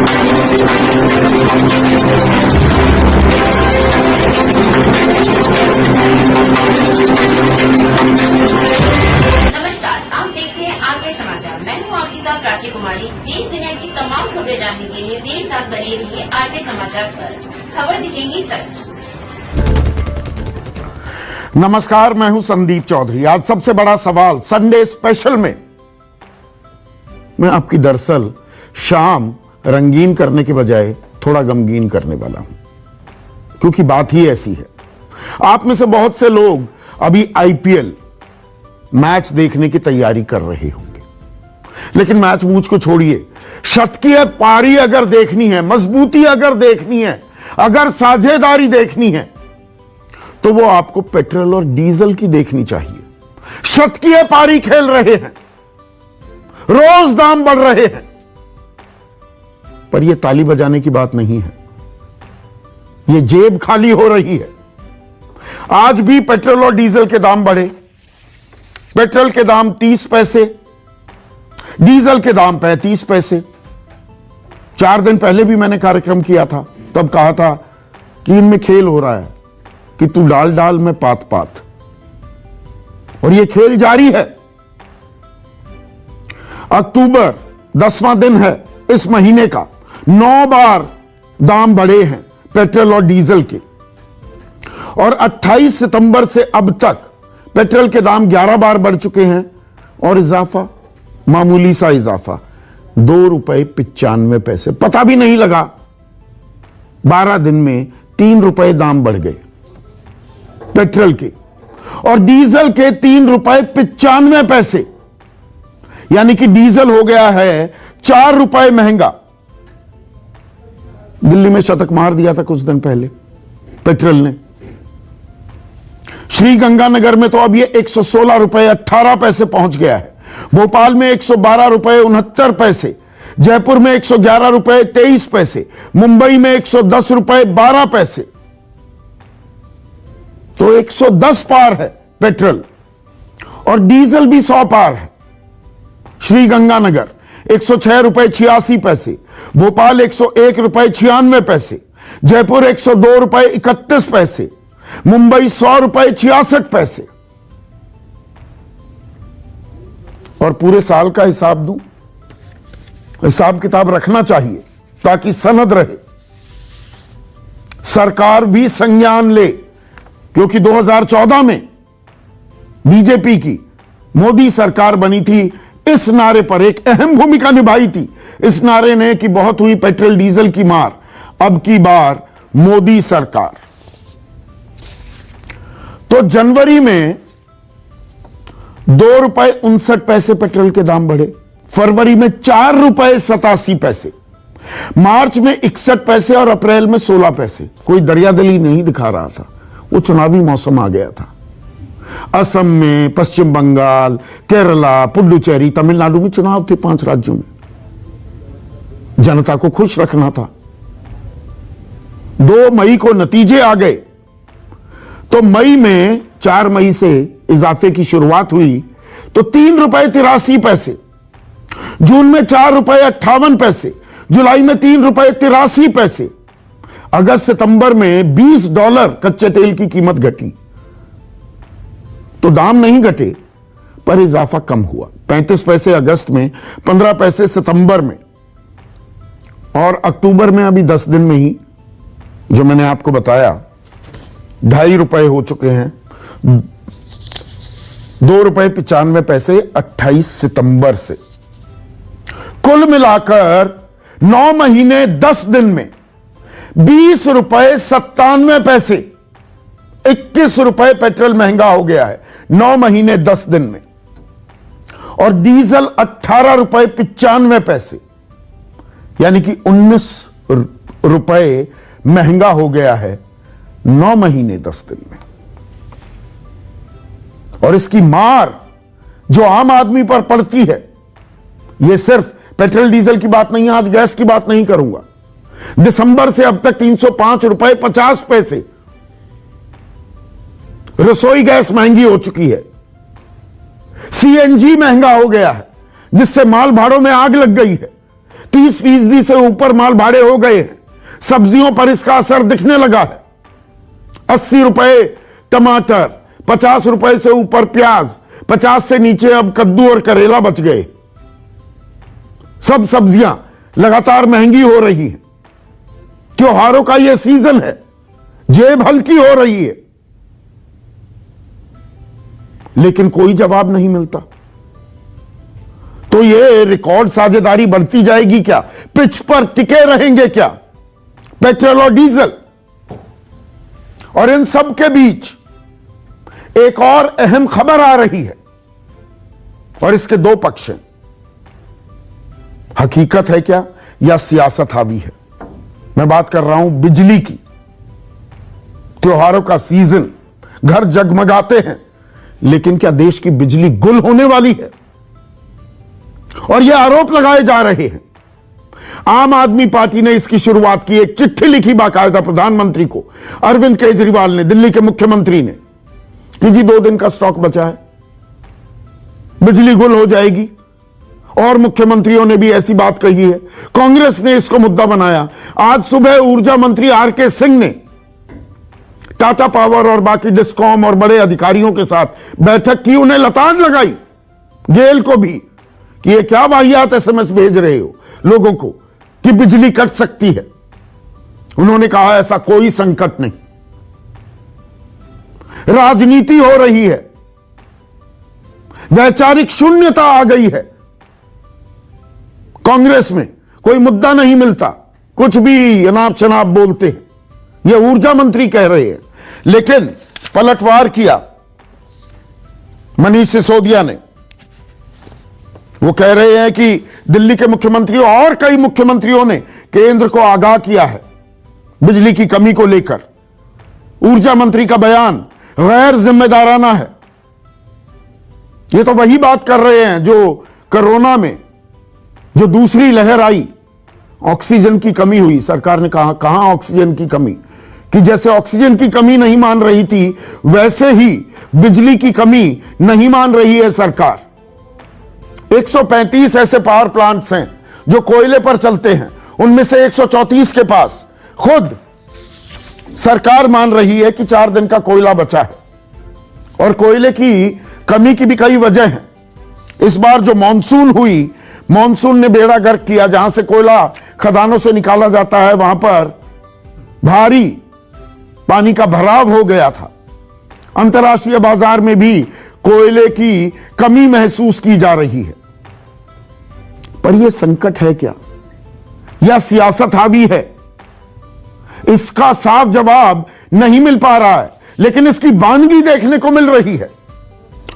नमस्कार, आप देख रहे हैं आरके समाचार। मैं हूं आपके साथ प्राची कुमारी। देश दुनिया की तमाम खबरें जानने के लिए मेरे साथ बने रहिए आरके समाचार पर। खबर दिखेंगी सच। नमस्कार, मैं हूं संदीप चौधरी। आज सबसे बड़ा सवाल संडे स्पेशल में मैं आपकी दरअसल शाम रंगीन करने के बजाय थोड़ा गमगीन करने वाला हूं, क्योंकि बात ही ऐसी है। आप में से बहुत से लोग अभी आईपीएल मैच देखने की तैयारी कर रहे होंगे, लेकिन मैच मूच को छोड़िए। शतकीय पारी अगर देखनी है, मजबूती अगर देखनी है, अगर साझेदारी देखनी है, तो वो आपको पेट्रोल और डीजल की देखनी चाहिए। शतकीय पारी खेल रहे हैं, रोज दाम बढ़ रहे हैं, पर यह ताली बजाने की बात नहीं है, यह जेब खाली हो रही है। आज भी पेट्रोल और डीजल के दाम बढ़े। पेट्रोल के दाम 30 पैसे, डीजल के दाम 35 पैसे। 4 दिन पहले भी मैंने कार्यक्रम किया था, तब कहा था कि इनमें खेल हो रहा है कि तू डाल डाल में पात पात, और यह खेल जारी है। अक्टूबर 10वां दिन है इस महीने का। 9 बार दाम बढ़े हैं पेट्रोल और डीजल के, और 28 सितंबर से अब तक पेट्रोल के दाम 11 बार बढ़ चुके हैं, और इजाफा मामूली सा इजाफा ₹2.95। पता भी नहीं लगा, 12 दिन में 3 रुपए दाम बढ़ गए पेट्रोल के, और डीजल के ₹3.95। यानी कि डीजल हो गया है 4 रुपए महंगा। दिल्ली में शतक मार दिया था कुछ दिन पहले पेट्रोल ने। श्री गंगानगर में तो अब ये 116 रुपए 18 पैसे पहुंच गया है। भोपाल में 112 रुपए 69 पैसे, जयपुर में 111 रुपए 23 पैसे, मुंबई में 110 रुपए 12 पैसे। तो 110 पार है पेट्रोल, और डीजल भी 100 पार है। श्री गंगानगर 106 रुपए 86 पैसे, भोपाल 101 रुपए 96 पैसे, जयपुर 102 रुपए 31 पैसे, मुंबई 100 रुपए 66 पैसे। और पूरे साल का हिसाब दूं, हिसाब किताब रखना चाहिए ताकि सनद रहे, सरकार भी संज्ञान ले। क्योंकि 2014 में बीजेपी की मोदी सरकार बनी थी, इस नारे पर एक अहम भूमिका निभाई थी। इस नारे ने कि बहुत हुई पेट्रोल डीजल की मार, अब की बार मोदी सरकार। तो जनवरी में ₹2.59 पेट्रोल के दाम बढ़े, फरवरी में ₹4.87, मार्च में 61 पैसे और अप्रैल में 16 पैसे। कोई दरियादिली नहीं दिखा रहा था, वो चुनावी मौसम आ गया था। असम में, पश्चिम बंगाल, केरला, पुडुचेरी, तमिलनाडु में चुनाव थे 5 राज्यों में। जनता को खुश रखना था। 2 मई को नतीजे आ गए, तो मई में 4 मई से इजाफे की शुरुआत हुई तो ₹3.83, जून में ₹4.58, जुलाई में ₹3.83, अगस्त सितंबर में $20 कच्चे तेल की कीमत घटी। तो दाम नहीं घटे, पर इजाफा कम हुआ। 35 पैसे अगस्त में, 15 पैसे सितंबर में, और अक्टूबर में अभी 10 दिन में ही जो मैंने आपको बताया ₹2.5 हो चुके हैं। ₹2.95 28 सितंबर से। कुल मिलाकर 9 महीने 10 दिन में ₹20.97, 21 रुपए पेट्रोल महंगा हो गया है 9 महीने 10 दिन में, और डीजल ₹18.95, यानी कि 19 रुपए महंगा हो गया है 9 महीने 10 दिन में। और इसकी मार जो आम आदमी पर पड़ती है, यह सिर्फ पेट्रोल डीजल की बात नहीं है, आज गैस की बात नहीं करूंगा। दिसंबर से अब तक ₹305.50 रसोई गैस महंगी हो चुकी है, सीएनजी महंगा हो गया है, जिससे माल भाड़ों में आग लग गई है। 30% से ऊपर माल भाड़े हो गए हैं। सब्जियों पर इसका असर दिखने लगा है। 80 रुपए टमाटर, 50 रुपए से ऊपर प्याज, 50 से नीचे अब कद्दू और करेला बच गए। सब सब्जियां लगातार महंगी हो रही हैं। त्योहारों का यह सीजन है, जेब हल्की हो रही है, लेकिन कोई जवाब नहीं मिलता। तो ये रिकॉर्ड साझेदारी बढ़ती जाएगी क्या? पिच पर टिके रहेंगे क्या पेट्रोल और डीजल? और इन सब के बीच एक और अहम खबर आ रही है, और इसके दो पक्ष हैं। हकीकत है क्या या सियासत हावी है? मैं बात कर रहा हूं बिजली की। त्योहारों का सीजन, घर जगमगाते हैं, लेकिन क्या देश की बिजली गुल होने वाली है? और यह आरोप लगाए जा रहे हैं। आम आदमी पार्टी ने इसकी शुरुआत की, एक चिट्ठी लिखी बाकायदा प्रधानमंत्री को, अरविंद केजरीवाल ने, दिल्ली के मुख्यमंत्री ने, कि जी 2 दिन का स्टॉक बचा है, बिजली गुल हो जाएगी। और मुख्यमंत्रियों ने भी ऐसी बात कही है। कांग्रेस ने इसको मुद्दा बनाया। आज सुबह ऊर्जा मंत्री आर.के. सिंह ने टाटा पावर और बाकी डिस्कॉम और बड़े अधिकारियों के साथ बैठक की। उन्हें लताड़ लगाई, गेल को भी, कि ये क्या वाहियात एसएमएस भेज रहे हो लोगों को कि बिजली कट सकती है। उन्होंने कहा ऐसा कोई संकट नहीं, राजनीति हो रही है, वैचारिक शून्यता आ गई है। कांग्रेस में कोई मुद्दा नहीं मिलता, कुछ भी अनाप शनाप बोलते हैं, यह ऊर्जा मंत्री कह रहे हैं। लेकिन पलटवार किया मनीष सिसोदिया ने। वो कह रहे हैं कि दिल्ली के मुख्यमंत्रियों और कई मुख्यमंत्रियों ने केंद्र को आगाह किया है बिजली की कमी को लेकर। ऊर्जा मंत्री का बयान गैर जिम्मेदाराना है। ये तो वही बात कर रहे हैं जो कोरोना में जो दूसरी लहर आई, ऑक्सीजन की कमी हुई, सरकार ने कहा कहां ऑक्सीजन की कमी, कि जैसे ऑक्सीजन की कमी नहीं मान रही थी, वैसे ही बिजली की कमी नहीं मान रही है सरकार। 135 ऐसे पावर प्लांट्स हैं जो कोयले पर चलते हैं, उनमें से 134 के पास खुद सरकार मान रही है कि 4 दिन का कोयला बचा है। और कोयले की कमी की भी कई वजह हैं। इस बार जो मानसून हुई, मानसून ने बेड़ा गर्क किया। जहां से कोयला खदानों से निकाला जाता है, वहां पर भारी पानी का भराव हो गया था। अंतर्राष्ट्रीय बाजार में भी कोयले की कमी महसूस की जा रही है। पर यह संकट है क्या या सियासत हावी है? इसका साफ जवाब नहीं मिल पा रहा है, लेकिन इसकी वानगी देखने को मिल रही है।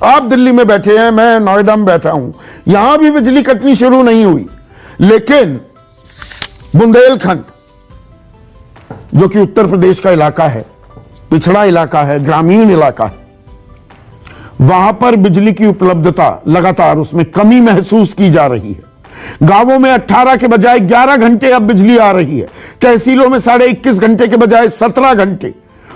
आप दिल्ली में बैठे हैं, मैं नोएडा में बैठा हूं, यहां भी बिजली कटनी शुरू नहीं हुई, लेकिन बुंदेलखंड जो कि उत्तर प्रदेश का इलाका है, पिछड़ा इलाका है, ग्रामीण इलाका है, वहां पर बिजली की उपलब्धता लगातार उसमें कमी महसूस की जा रही है। गांवों में 18 के बजाय 11 घंटे अब बिजली आ रही है। तहसीलों में 21.5 घंटे के बजाय 17 घंटे,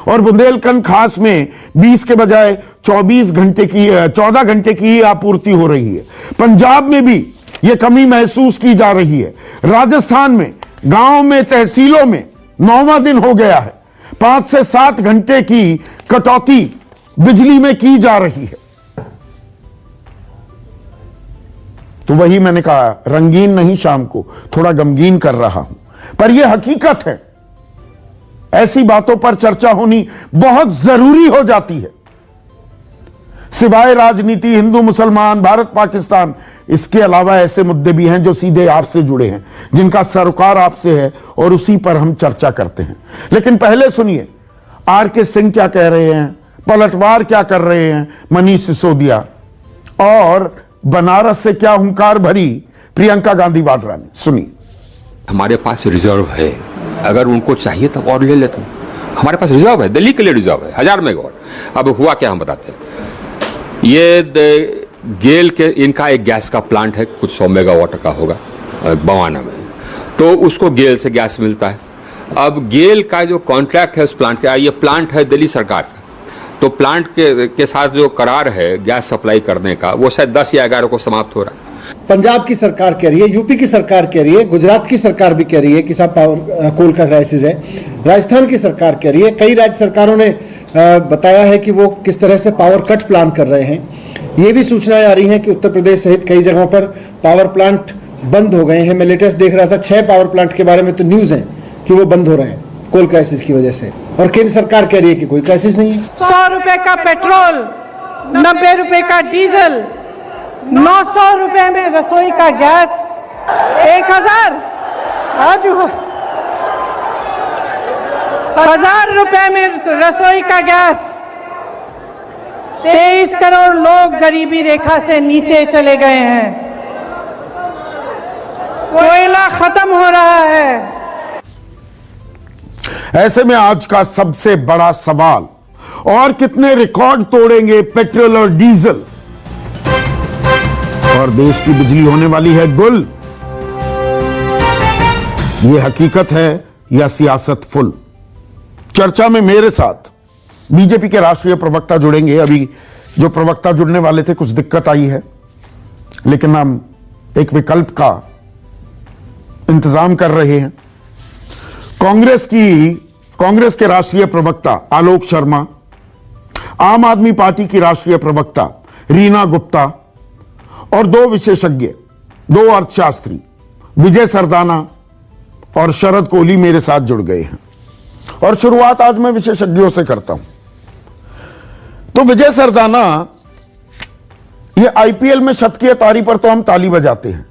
और बुंदेलखंड खास में 20 के बजाय 14 घंटे की ही आपूर्ति हो रही है। पंजाब में भी यह कमी महसूस की जा रही है। राजस्थान में गांव में, तहसीलों में 9वां दिन हो गया है 5 से 7 घंटे की कटौती बिजली में की जा रही है। तो वही मैंने कहा, रंगीन नहीं शाम को, थोड़ा गमगीन कर रहा हूं, पर यह हकीकत है। ऐसी बातों पर चर्चा होनी बहुत जरूरी हो जाती है। सिवाय राजनीति, हिंदू मुसलमान, भारत पाकिस्तान, इसके अलावा ऐसे मुद्दे भी हैं जो सीधे आपसे जुड़े हैं, जिनका सरोकार आपसे है, और उसी पर हम चर्चा करते हैं। लेकिन पहले सुनिए आर.के. सिंह क्या कह रहे हैं, पलटवार क्या कर रहे हैं मनीष सिसोदिया, और बनारस से क्या हुंकार भरी प्रियंका गांधी वाड्रा ने। सुनिए। हमारे पास रिजर्व है, अगर उनको चाहिए तो और ले लेते हैं। हमारे पास रिजर्व है, दिल्ली के लिए रिजर्व है 1000 मेगावाट। अब हुआ क्या हम बताते हैं। ये गेल के इनका एक गैस का प्लांट है, कुछ 100 मेगावाट का होगा बवाना में, तो उसको गेल से गैस मिलता है। अब गेल का जो कॉन्ट्रैक्ट है उस प्लांट का, ये प्लांट है दिल्ली सरकार का, तो प्लांट के साथ जो करार है गैस सप्लाई करने का, वो शायद 10 या 11 को समाप्त हो रहा है। पंजाब की सरकार कह रही है, यूपी की सरकार कह रही है, गुजरात की सरकार भी कह रही है कि साहब पावर कोल का क्राइसिस है, राजस्थान की सरकार कह रही है, कई राज्य सरकारों ने बताया है कि वो किस तरह से पावर कट प्लान कर रहे हैं। ये भी सूचनाएं आ रही हैं कि उत्तर प्रदेश सहित कई जगहों पर पावर प्लांट बंद हो गए हैं। मैं लेटेस्ट देख रहा था 6 पावर प्लांट के बारे में तो न्यूज है कि वो बंद हो रहे हैं कोल क्राइसिस की वजह से, और केंद्र सरकार कह रही है कि कोई क्राइसिस नहीं है। 100 रुपए का पेट्रोल, 90 रुपए का डीजल, 900 रुपए में रसोई का गैस, 1000 आज 1000 रुपए में रसोई का गैस। 23 करोड़ लोग गरीबी रेखा से नीचे चले गए हैं। कोयला खत्म हो रहा है। ऐसे में आज का सबसे बड़ा सवाल, और कितने रिकॉर्ड तोड़ेंगे पेट्रोल और डीजल, और देश की बिजली होने वाली है गुल। यह हकीकत है या सियासत फुल? चर्चा में मेरे साथ बीजेपी के राष्ट्रीय प्रवक्ता जुड़ेंगे। अभी जो प्रवक्ता जुड़ने वाले थे कुछ दिक्कत आई है, लेकिन हम एक विकल्प का इंतजाम कर रहे हैं। कांग्रेस के राष्ट्रीय प्रवक्ता आलोक शर्मा, आम आदमी पार्टी की राष्ट्रीय प्रवक्ता रीना गुप्ता, और 2 विशेषज्ञ, 2 अर्थशास्त्री विजय सरदाना और शरद कोहली मेरे साथ जुड़ गए हैं। और शुरुआत आज मैं विशेषज्ञों से करता हूं। तो विजय सरदाना, ये आईपीएल में शतकीय पारी पर तो हम ताली बजाते हैं,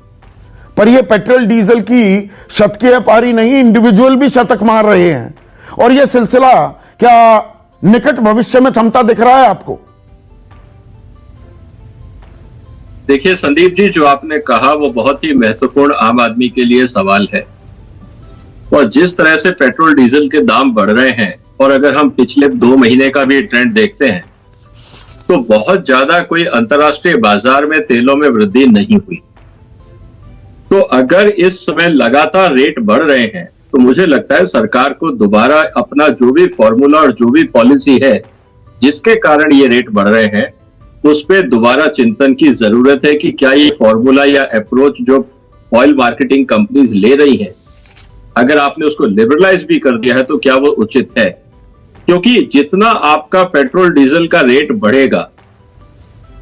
पर ये पेट्रोल डीजल की शतकीय पारी नहीं, इंडिविजुअल भी शतक मार रहे हैं। और यह सिलसिला क्या निकट भविष्य में थमता दिख रहा है आपको? देखिए संदीप जी, जो आपने कहा वो बहुत ही महत्वपूर्ण आम आदमी के लिए सवाल है। और जिस तरह से पेट्रोल डीजल के दाम बढ़ रहे हैं, और अगर हम पिछले 2 महीने का भी ट्रेंड देखते हैं, तो बहुत ज्यादा कोई अंतर्राष्ट्रीय बाजार में तेलों में वृद्धि नहीं हुई। तो अगर इस समय लगातार रेट बढ़ रहे हैं, तो मुझे लगता है सरकार को दोबारा अपना जो भी फॉर्मूला और जो भी पॉलिसी है जिसके कारण ये रेट बढ़ रहे हैं, उस पर दोबारा चिंतन की जरूरत है कि क्या ये फॉर्मूला या अप्रोच जो ऑयल मार्केटिंग कंपनीज ले रही हैं, अगर आपने उसको लिबरलाइज भी कर दिया है तो क्या वो उचित है। क्योंकि जितना आपका पेट्रोल डीजल का रेट बढ़ेगा,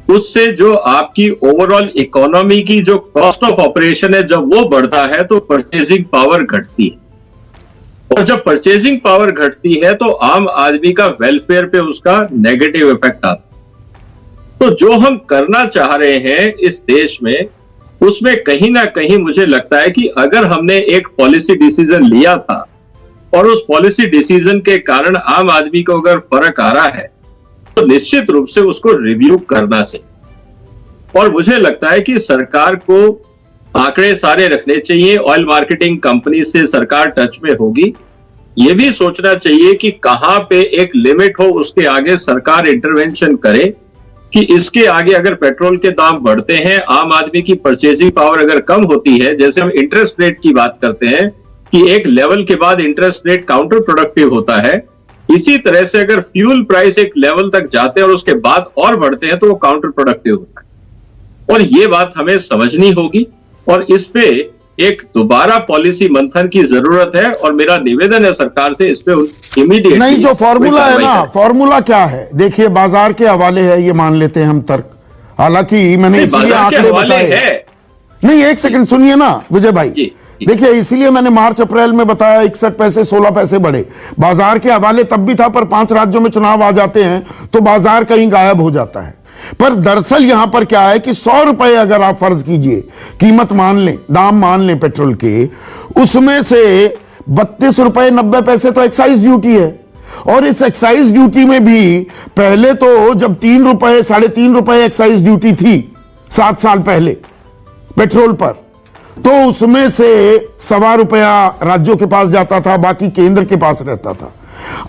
उससे जो आपकी ओवरऑल इकोनॉमी की जो कॉस्ट ऑफ ऑपरेशन है, जब वो बढ़ता है तो परचेजिंग पावर घटती है, और जब परचेजिंग पावर घटती है तो आम आदमी का वेलफेयर पे उसका नेगेटिव इफेक्ट आता है। तो जो हम करना चाह रहे हैं इस देश में, उसमें कहीं ना कहीं मुझे लगता है कि अगर हमने एक पॉलिसी डिसीजन लिया था और उस पॉलिसी डिसीजन के कारण आम आदमी को अगर फर्क आ रहा है, तो निश्चित रूप से उसको रिव्यू करना चाहिए। और मुझे लगता है कि सरकार को आंकड़े सारे रखने चाहिए। ऑयल मार्केटिंग कंपनी से सरकार टच में होगी। यह भी सोचना चाहिए कि कहां पे एक लिमिट हो, उसके आगे सरकार इंटरवेंशन करे कि इसके आगे अगर पेट्रोल के दाम बढ़ते हैं, आम आदमी की परचेजिंग पावर अगर कम होती है, जैसे हम इंटरेस्ट रेट की बात करते हैं कि एक लेवल के बाद इंटरेस्ट रेट काउंटर प्रोडक्टिव होता है, इसी तरह से अगर फ्यूल प्राइस एक लेवल तक जाते हैं और उसके बाद और बढ़ते हैं तो वो काउंटर प्रोडक्टिव होता है। और ये बात हमें समझनी होगी, और इस पे एक दोबारा पॉलिसी मंथन की जरूरत है। और मेरा निवेदन है सरकार से इस पे इमीडिएट नहीं, जो फॉर्मूला है ना, फॉर्मूला क्या है? देखिए, बाजार के हवाले है, ये मान लेते हैं हम तर्क। हालांकि मैंने इसलिए आंकड़े बताए। नहीं, एक सेकंड सुनिए ना विजय भाई। देखिए, इसलिए मैंने मार्च अप्रैल में बताया 61 पैसे 16 पैसे बढ़े। बाजार के हवाले तब भी था, पर 5 राज्यों में चुनाव आ जाते हैं तो बाजार कहीं गायब हो जाता है। पर दरअसल यहां पर क्या है कि 100 रुपए अगर आप फर्ज कीजिए कीमत मान लें, दाम मान लें पेट्रोल के, उसमें से 32 रुपए 90 पैसे तो एक्साइज ड्यूटी है। और इस एक्साइज ड्यूटी में भी पहले तो जब 3 रुपए 3.5 रुपए एक्साइज ड्यूटी थी 7 साल पहले पेट्रोल पर, तो उसमें से 1.25 रुपया राज्यों के पास जाता था, बाकी केंद्र के पास रहता था।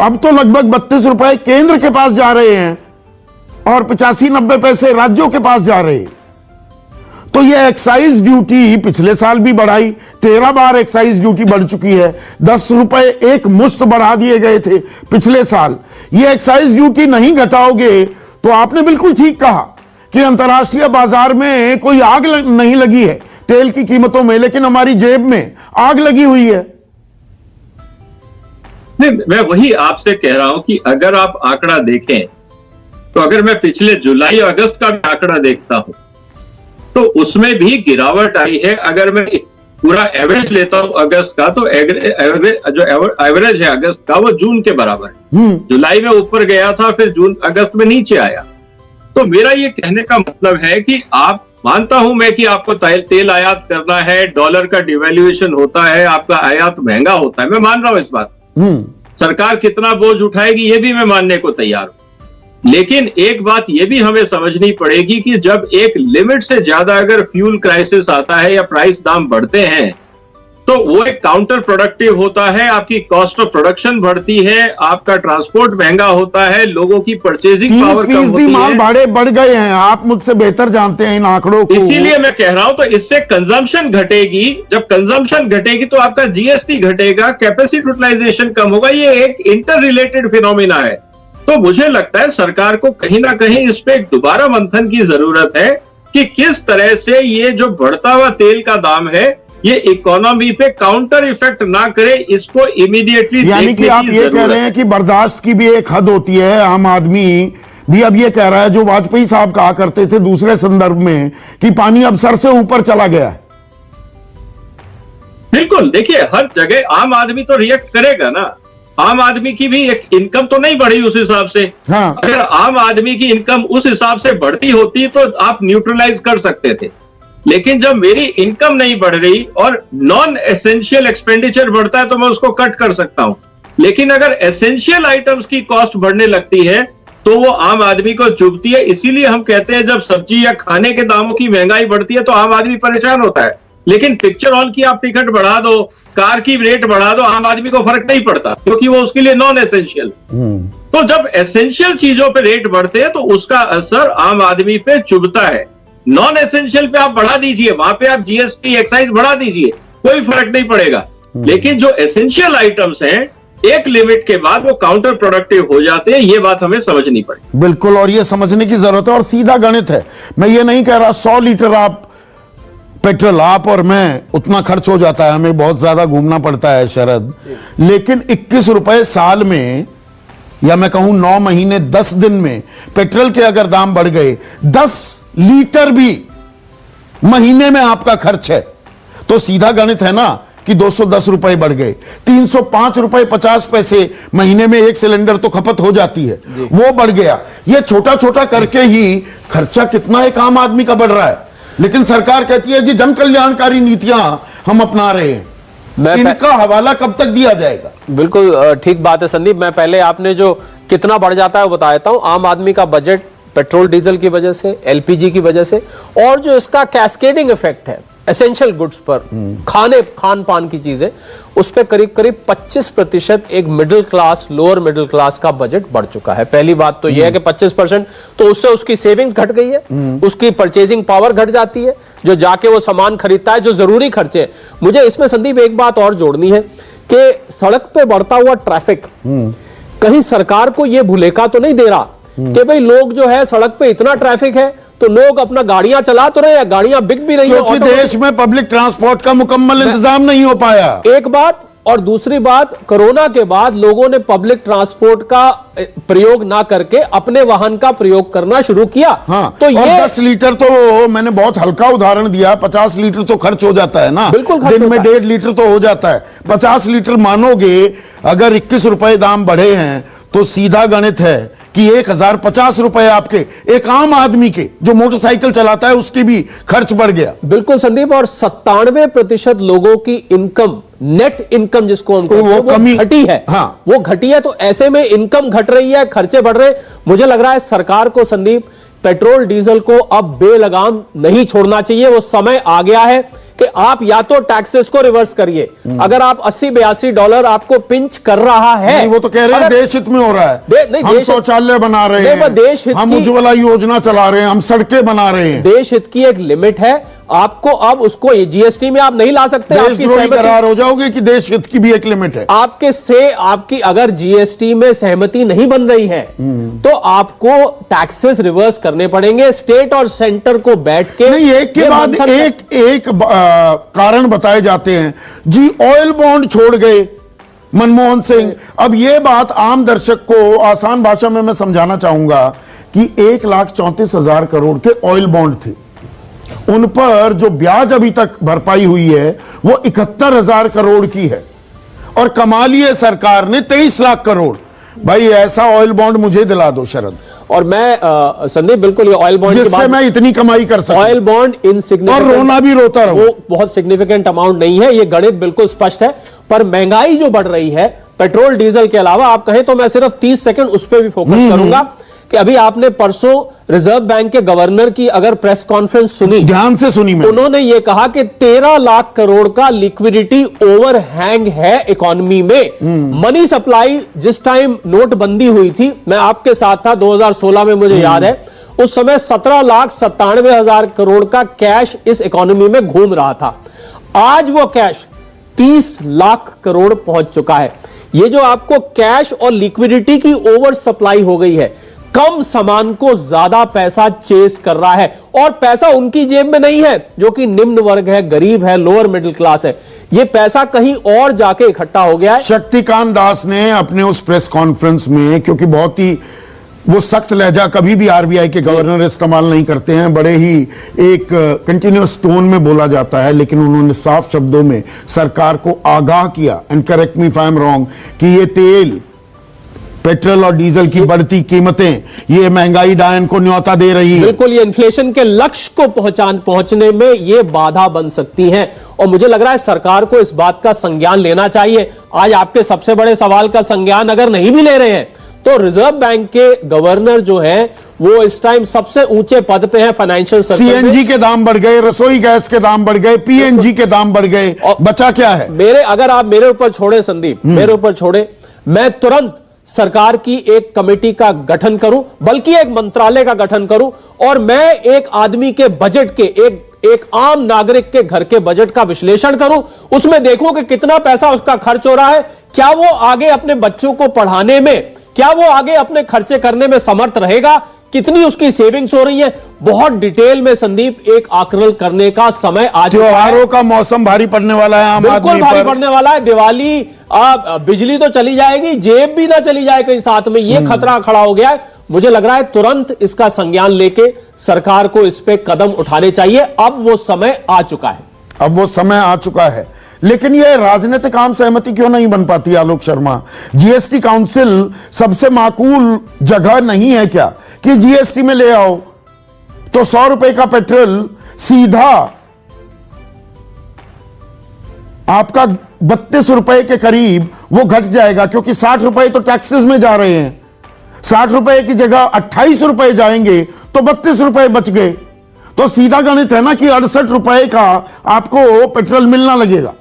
अब तो लगभग 32 रुपए केंद्र के पास जा रहे हैं और 85-90 पैसे राज्यों के पास जा रहे हैं। तो यह एक्साइज ड्यूटी पिछले साल भी बढ़ाई, 13 बार एक्साइज ड्यूटी बढ़ चुकी है। 10 रुपए एक मुश्त बढ़ा दिए गए थे पिछले साल। यह एक्साइज ड्यूटी नहीं घटाओगे तो आपने बिल्कुल ठीक कहा कि अंतर्राष्ट्रीय बाजार में कोई आग नहीं लगी है तेल की कीमतों में, लेकिन हमारी जेब में आग लगी हुई है। नहीं, मैं वही आपसे कह रहा हूं कि अगर आप आंकड़ा देखें तो अगर मैं पिछले जुलाई अगस्त का भी आंकड़ा देखता हूं तो उसमें भी गिरावट आई है। अगर मैं पूरा एवरेज लेता हूं अगस्त का तो एवरेज है अगस्त का वो जून के बराबर है। जुलाई में ऊपर गया था, फिर जून अगस्त में नीचे आया। तो मेरा ये कहने का मतलब है कि आप, मानता हूं मैं कि आपको तेल आयात करना है, डॉलर का डिवैल्यूएशन होता है, आपका आयात महंगा होता है, मैं मान रहा हूं इस बात। सरकार कितना बोझ उठाएगी ये भी मैं मानने को तैयार हूं, लेकिन एक बात ये भी हमें समझनी पड़ेगी कि जब एक लिमिट से ज्यादा अगर फ्यूल क्राइसिस आता है या प्राइस दाम बढ़ते हैं तो वो एक काउंटर प्रोडक्टिव होता है, आपकी कॉस्ट ऑफ प्रोडक्शन बढ़ती है, आपका ट्रांसपोर्ट महंगा होता है, लोगों की परचेजिंग पावर कम होती है। माल भाड़े बढ़ गए हैं, आप मुझसे बेहतर जानते हैं इन आंकड़ों को। इसीलिए मैं कह रहा हूं तो इससे कंजम्पशन घटेगी, जब कंजम्पशन घटेगी तो आपका जीएसटी घटेगा, कैपेसिटी यूटिलाइजेशन कम होगा। ये एक इंटर रिलेटेड फिनोमिना है। तो मुझे लगता है सरकार को कहीं ना कहीं इस पे एक दोबारा मंथन की जरूरत है कि किस तरह से ये जो बढ़ता हुआ तेल का दाम है ये इकोनॉमी पे काउंटर इफेक्ट ना करे, इसको इमीडिएटली। यानी कि आप ये कह रहे हैं कि बर्दाश्त की भी एक हद होती है। आम आदमी भी अब ये कह रहा है, जो वाजपेयी साहब कहा करते थे दूसरे संदर्भ में, कि पानी अब सर से ऊपर चला गया है। बिल्कुल, देखिए हर जगह आम आदमी तो रिएक्ट करेगा ना। आम आदमी की भी एक इनकम तो नहीं बढ़ी उस हिसाब से। हाँ। अगर आम आदमी की इनकम उस हिसाब से बढ़ती होती तो आप न्यूट्रलाइज कर सकते थे, लेकिन जब मेरी इनकम नहीं बढ़ रही और नॉन एसेंशियल एक्सपेंडिचर बढ़ता है तो मैं उसको कट कर सकता हूं, लेकिन अगर एसेंशियल आइटम्स की कॉस्ट बढ़ने लगती है तो वो आम आदमी को चुभती है। इसीलिए हम कहते हैं जब सब्जी या खाने के दामों की महंगाई बढ़ती है तो आम आदमी परेशान होता है, लेकिन पिक्चर हॉल की आप टिकट बढ़ा दो, कार की रेट बढ़ा दो, आम आदमी को फर्क नहीं पड़ता क्योंकि वो उसके लिए नॉन एसेंशियल। तो जब एसेंशियल चीजों पे रेट बढ़ते हैं तो उसका असर आम आदमी पे चुभता है। नॉन एसेंशियल पे आप बढ़ा दीजिए, वहां पे आप जीएसटी एक्साइज बढ़ा दीजिए, कोई फर्क नहीं पड़ेगा। लेकिन जो एसेंशियल आइटम्स हैं एक लिमिट के बाद वो काउंटर प्रोडक्टिव हो जाते हैं, ये बात हमें समझनी पड़ेगी। बिल्कुल, और ये समझने की जरूरत है और सीधा गणित है। मैं ये नहीं कह रहा 100 लीटर आप पेट्रोल आप और मैं उतना खर्च हो जाता है, हमें बहुत ज्यादा घूमना पड़ता है शरद, लेकिन 21 रुपए साल में, या मैं कहूं 9 महीने 10 दिन में पेट्रोल के अगर दाम बढ़ गए 10 लीटर भी महीने में आपका खर्च है, तो सीधा गणित है ना कि 210 रुपए बढ़ गए, 305 रुपए 50 पैसे महीने में एक सिलेंडर तो खपत हो जाती है, वो बढ़ गया। ये छोटा छोटा करके ही खर्चा कितना एक आम आदमी का बढ़ रहा है, लेकिन सरकार कहती है जी जन कल्याणकारी नीतियां हम अपना रहे हैं। इनका हवाला कब तक दिया जाएगा? बिल्कुल ठीक बात है संदीप। मैं पहले आपने जो कितना बढ़ जाता है वो बता देता हूं। आम आदमी का बजट पेट्रोल डीजल की वजह से, एलपीजी की वजह से, और जो इसका कैस्केडिंग इफेक्ट है एसेंशियल गुड्स पर, खान पान की चीजें, उस पर करीब करीब 25% एक middle class, lower middle class का बजट बढ़ चुका है। पहली बात तो यह है कि 25%, तो उससे उसकी सेविंग्स घट गई है, उसकी परचेजिंग पावर घट जाती है, जो जाके वो सामान खरीदता है जो जरूरी खर्चे। मुझे इसमें संदीप एक बात और जोड़नी है कि सड़क पे बढ़ता हुआ ट्रैफिक कहीं सरकार को यह भुलेखा तो नहीं दे रहा कि भाई लोग जो है सड़क पे इतना ट्रैफिक है तो लोग अपना गाड़ियां चला तो रहे हैं, गाड़ियां बिक भी रही है, क्योंकि देश में पब्लिक ट्रांसपोर्ट का मुकम्मल इंतजाम नहीं हो पाया। एक बात, और दूसरी बात, कोरोना के बाद लोगों ने पब्लिक ट्रांसपोर्ट का प्रयोग ना करके अपने वाहन का प्रयोग करना शुरू किया। हाँ, तो ये 10 लीटर तो मैंने बहुत हल्का उदाहरण दिया, 50 लीटर तो खर्च हो जाता है ना, बिल्कुल दिन में 1.5 लीटर तो हो जाता है। 50 लीटर मानोगे, अगर 21 रुपए दाम बढ़े हैं तो सीधा गणित है कि 1050 रुपए आपके एक आम आदमी के जो मोटरसाइकिल चलाता है उसकी भी खर्च बढ़ गया। बिल्कुल संदीप, और 97% लोगों की इनकम, नेट इनकम जिसको हम कहते हैं, वो घटी है। हाँ। वो घटी है, तो ऐसे में इनकम घट रही है, खर्चे बढ़ रहे। मुझे लग रहा है सरकार को संदीप पेट्रोल डीजल को अब बेलगाम नहीं छोड़ना चाहिए। वो समय आ गया है कि आप या तो टैक्सेस को रिवर्स करिए, अगर आप 80-82 डॉलर आपको पिंच कर रहा है, नहीं, वो तो कह रहे हैं देश हित में हो रहा है। नहीं, हम शौचालय बना रहे हैं, देश हित हम उज्ज्वला योजना चला रहे हैं, हम सड़कें बना रहे हैं। देश हित की एक लिमिट है, आपको अब उसको जीएसटी में आप नहीं ला सकते। देशद्रोही करार हो जाओगे कि देश हित की भी एक लिमिट है। आपकी अगर जीएसटी में सहमति नहीं बन रही है तो आपको टैक्सेस रिवर्स करने पड़ेंगे, स्टेट और सेंटर को बैठ के। नहीं, एक के बाद एक कारण बताए जाते हैं जी। ऑयल बॉन्ड छोड़ गए मनमोहन सिंह। अब यह बात आम दर्शक को आसान भाषा में मैं समझाना चाहूंगा कि 1,34,000 करोड़ के ऑयल बॉन्ड थे, उन पर जो ब्याज अभी तक भरपाई हुई है वो 71,000 करोड़ की है, और कमाली है सरकार ने 23 लाख करोड़। भाई ऐसा ऑयल बॉन्ड मुझे दिला दो शरद। और मैं संदीप बिल्कुल ये ऑयल बॉन्ड जिससे मैं इतनी कमाई कर सकूं। ऑयल बॉन्ड इनसिग्निफिकेंट, और रोना भी रोता रहूं। वो बहुत सिग्निफिकेंट अमाउंट नहीं है, ये गणित बिल्कुल स्पष्ट है। पर महंगाई जो बढ़ रही है पेट्रोल डीजल के अलावा, आप कहें तो मैं सिर्फ 30 सेकंड उस पर भी फोकस करूंगा कि अभी आपने परसों रिजर्व बैंक के गवर्नर की अगर प्रेस कॉन्फ्रेंस सुनी, ध्यान से सुनी मैंने, उन्होंने ये कहा कि 13 लाख करोड़ का लिक्विडिटी ओवरहैंग है इकोनॉमी में। मनी सप्लाई जिस टाइम नोटबंदी हुई थी, मैं आपके साथ था 2016 में, मुझे याद है उस समय 17,97,000 करोड़ का कैश इस इकोनॉमी में घूम रहा था। आज वो कैश 30 लाख करोड़ पहुंच चुका है। ये जो आपको कैश और लिक्विडिटी की ओवर सप्लाई हो गई है, कम सामान को ज्यादा पैसा चेस कर रहा है, और पैसा उनकी जेब में नहीं है जो कि निम्न वर्ग है, गरीब है, लोअर मिडिल क्लास है। ये पैसा कहीं और जाके इकट्ठा हो गया है। शक्तिकांत दास ने अपने उस प्रेस कॉन्फ्रेंस में, क्योंकि बहुत ही वो सख्त लहजा कभी भी आरबीआई के गवर्नर इस्तेमाल नहीं करते हैं, बड़े ही एक कंटिन्यूअस टोन में बोला जाता है, लेकिन उन्होंने साफ शब्दों में सरकार को आगाह किया, and correct me if I am wrong, कि ये तेल, पेट्रोल और डीजल की बढ़ती कीमतें, ये महंगाई डायन को न्योता दे रही है। बिल्कुल, ये इन्फ्लेशन के लक्ष्य को पहुंचने में ये बाधा बन सकती हैं, और मुझे लग रहा है सरकार को इस बात का संज्ञान लेना चाहिए। आज आपके सबसे बड़े सवाल का संज्ञान अगर नहीं भी ले रहे हैं तो रिजर्व बैंक के गवर्नर जो हैं वो इस टाइम सबसे ऊंचे पद पे हैं फाइनेंशियल सर्कल में। सीएनजी के दाम बढ़ गए, रसोई गैस के दाम बढ़ गए, पीएनजी के दाम बढ़ गए, बचा क्या है? अगर आप मेरे ऊपर छोड़े संदीप, मेरे ऊपर छोड़े, मैं तुरंत सरकार की एक कमेटी का गठन करूं, बल्कि एक मंत्रालय का गठन करूं, और मैं एक आदमी के बजट के, एक आम नागरिक के घर के बजट का विश्लेषण करूं, उसमें देखूं कि कितना पैसा उसका खर्च हो रहा है, क्या वो आगे अपने बच्चों को पढ़ाने में, क्या वो आगे अपने खर्चे करने में समर्थ रहेगा, कितनी उसकी सेविंग्स हो रही है। बहुत डिटेल में संदीप एक आकलन करने का समय आज, त्योहारों का मौसम भारी पड़ने वाला है, आम बिल्कुल आदमी भारी पर पड़ने वाला है। दिवाली, बिजली तो चली जाएगी, जेब भी ना चली जाए कहीं साथ में, ये खतरा खड़ा हो गया है। मुझे लग रहा है तुरंत इसका संज्ञान लेके सरकार को इस पे कदम उठाने चाहिए। अब वो समय आ चुका है, अब वो समय आ चुका है। लेकिन यह राजनीतिक आम सहमति क्यों नहीं बन पाती आलोक शर्मा? जीएसटी काउंसिल सबसे माकूल जगह नहीं है क्या कि जीएसटी में ले आओ तो 100 रुपए का पेट्रोल सीधा आपका 32 रुपए के करीब वो घट जाएगा, क्योंकि 60 रुपए तो टैक्सेस में जा रहे हैं। 60 रुपए की जगह 28 रुपए जाएंगे तो 32 रुपए बच गए। तो सीधा गणित है ना कि 68 रुपए का आपको पेट्रोल मिलना लगेगा।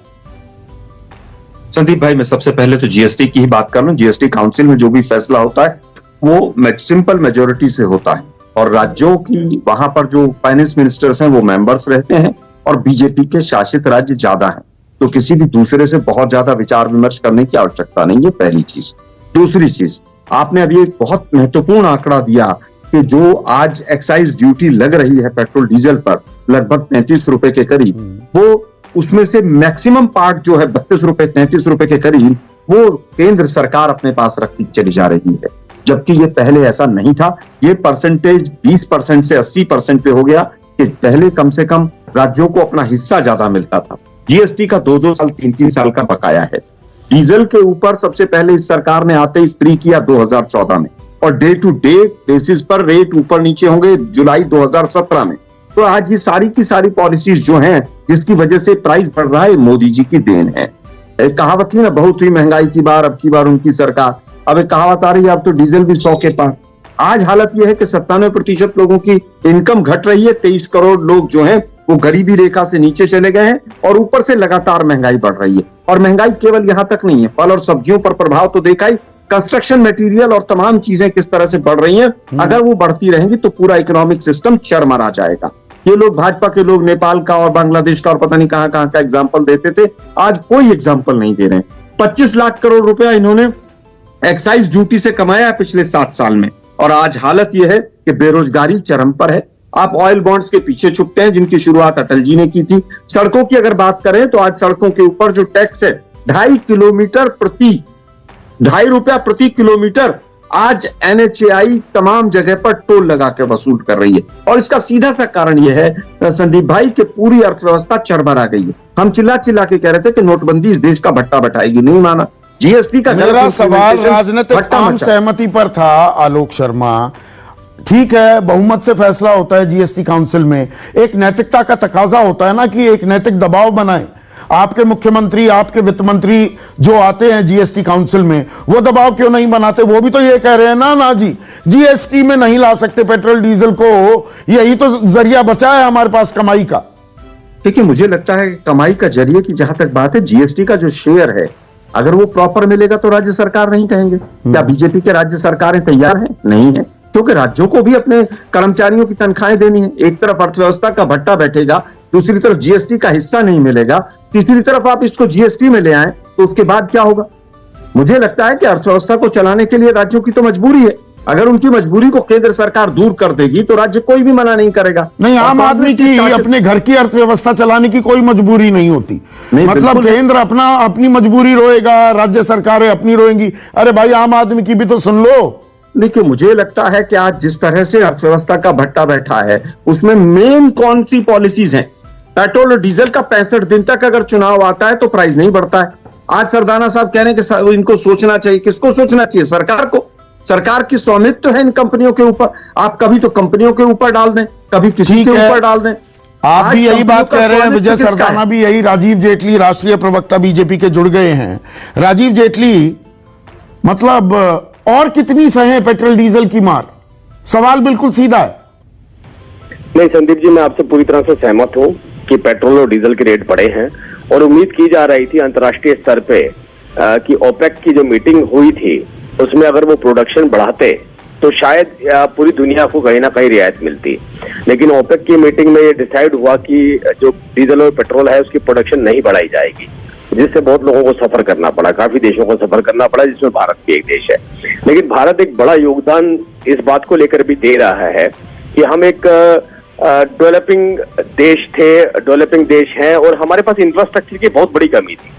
संदीप भाई, मैं सबसे पहले तो जीएसटी की ही बात कर लूं। जीएसटी काउंसिल में जो भी फैसला होता है वो सिंपल मेजोरिटी से होता है, और राज्यों की वहां पर जो फाइनेंस मिनिस्टर्स हैं वो मेंबर्स रहते हैं, और बीजेपी के शासित राज्य ज्यादा हैं, तो किसी भी दूसरे से बहुत ज्यादा विचार विमर्श करने की आवश्यकता नहीं है, पहली चीज। दूसरी चीज, आपने अभी एक बहुत महत्वपूर्ण आंकड़ा दिया कि जो आज एक्साइज ड्यूटी लग रही है पेट्रोल डीजल पर लगभग 35 रुपए के करीब, वो उसमें से मैक्सिमम पार्ट जो है 32 रुपए 33 रुपए के करीब वो केंद्र सरकार अपने पास रखती चली जा रही है, जबकि ये पहले ऐसा नहीं था। ये परसेंटेज 20% से 80% पे हो गया कि पहले कम से कम राज्यों को अपना हिस्सा ज्यादा मिलता था। जीएसटी का 2-2 साल 3-3 साल का बकाया है। डीजल के ऊपर सबसे पहले इस सरकार ने आते ही फ्री किया 2014 में, और डे टू डे बेसिस पर रेट ऊपर नीचे होंगे जुलाई 2017 में। तो आज ये सारी की सारी पॉलिसीज जो हैं जिसकी वजह से प्राइस बढ़ रहा है, मोदी जी की देन है। एक कहावत थी ना, बहुत हुई महंगाई की बार, अब की बार उनकी सरकार। अब एक कहावत आ रही है, अब तो डीजल भी 100 के पार। आज हालत यह है कि 97% लोगों की इनकम घट रही है, 23 करोड़ लोग जो हैं वो गरीबी रेखा से नीचे चले गए हैं और ऊपर से लगातार महंगाई बढ़ रही है। और महंगाई केवल यहां तक नहीं है, फल और सब्जियों पर प्रभाव तो देखा ही, कंस्ट्रक्शन मटेरियल और तमाम चीजें किस तरह से बढ़ रही हैं। अगर वो बढ़ती रहेंगी तो पूरा इकोनॉमिक सिस्टम चरमरा जाएगा। ये लोग, भाजपा के लोग, नेपाल का और बांग्लादेश का और पता नहीं कहां कहां का एग्जाम्पल देते थे, आज कोई एग्जाम्पल नहीं दे रहे। 25 लाख करोड़ रुपया इन्होंने एक्साइज ड्यूटी से कमाया है पिछले 7 साल में, और आज हालत यह है कि बेरोजगारी चरम पर है। आप ऑयल बॉन्ड्स के पीछे छुपते हैं जिनकी शुरुआत अटल जी ने की थी। सड़कों की अगर बात करें तो आज सड़कों के ऊपर जो टैक्स है 2.5 रुपया प्रति किलोमीटर, आज NHAI तमाम जगह पर टोल लगा के वसूल कर रही है। और इसका सीधा सा कारण यह है संदीप भाई कि पूरी अर्थव्यवस्था चरमरा गई है। हम चिल्ला चिल्ला के कह रहे थे कि नोटबंदी इस देश का भट्टा बैठाएगी, नहीं माना। GST का मेरा सवाल राजनीतिक आम सहमति पर था आलोक शर्मा। ठीक है, बहुमत से फैसला होता है GST काउंसिल में, एक नैतिकता का तकाजा होता है ना कि एक नैतिक दबाव बनाए। आपके मुख्यमंत्री, आपके वित्त मंत्री जो आते हैं GST काउंसिल में, वो दबाव क्यों नहीं बनाते? वो भी तो ये कह रहे हैं ना जी, GST में नहीं ला सकते पेट्रोल डीजल को, यही तो जरिया बचा है हमारे पास कमाई का। देखिए, मुझे लगता है कमाई का जरिए की जहां तक बात है, GST का जो शेयर है अगर वो प्रॉपर मिलेगा तो राज्य सरकार नहीं कहेंगे। क्या बीजेपी के राज्य सरकारें तैयार हैं? नहीं है, क्योंकि राज्यों को भी अपने कर्मचारियों की तनख्वाहें देनी है। एक तरफ अर्थव्यवस्था का भट्टा बैठेगा, दूसरी तरफ GST का हिस्सा नहीं मिलेगा, तीसरी तरफ आप इसको GST में ले आए तो उसके बाद क्या होगा? मुझे लगता है कि अर्थव्यवस्था को चलाने के लिए राज्यों की तो मजबूरी है। अगर उनकी मजबूरी को केंद्र सरकार दूर कर देगी तो राज्य कोई भी मना नहीं करेगा। नहीं, आम आदमी की अपने घर की अर्थव्यवस्था चलाने की कोई मजबूरी नहीं होती। मतलब केंद्र अपनी मजबूरी रोएगा, राज्य सरकारें अपनी रोएंगी। अरे भाई, आम आदमी की भी तो सुन लो। देखिए, मुझे लगता है कि आज जिस तरह से अर्थव्यवस्था का भट्टा बैठा है उसमें मेन कौन सी पॉलिसीज हैं? पेट्रोल और डीजल का 65 दिन तक अगर चुनाव आता है तो प्राइस नहीं बढ़ता है। आज सरदाना साहब कह रहे हैं कि इनको सोचना चाहिए। किसको सोचना चाहिए? सरकार को। सरकार की स्वामित्व है इन कंपनियों के ऊपर। आप कभी तो कंपनियों के ऊपर डाल दें, कभी किसी के ऊपर डाल दें। आप भी यही बात कह रहे हैं, विजय सरदाना भी यही। राजीव जेटली राष्ट्रीय प्रवक्ता बीजेपी के जुड़ गए हैं। राजीव जेटली, मतलब और कितनी सहे पेट्रोल डीजल की मार? सवाल बिल्कुल सीधा है। नहीं संदीप जी, मैं आपसे पूरी तरह से सहमत हूं कि पेट्रोल और डीजल के रेट बढ़े हैं, और उम्मीद की जा रही थी अंतर्राष्ट्रीय स्तर पे कि ओपेक की जो मीटिंग हुई थी उसमें अगर वो प्रोडक्शन बढ़ाते तो शायद पूरी दुनिया को कहीं ना कहीं रियायत मिलती। लेकिन ओपेक की मीटिंग में ये डिसाइड हुआ कि जो डीजल और पेट्रोल है उसकी प्रोडक्शन नहीं बढ़ाई जाएगी, जिससे बहुत लोगों को सफर करना पड़ा, काफी देशों को सफर करना पड़ा, जिसमें भारत भी एक देश है। लेकिन भारत एक बड़ा योगदान इस बात को लेकर भी दे रहा है कि हम एक डेवलपिंग देश हैं और हमारे पास इंफ्रास्ट्रक्चर की बहुत बड़ी कमी थी।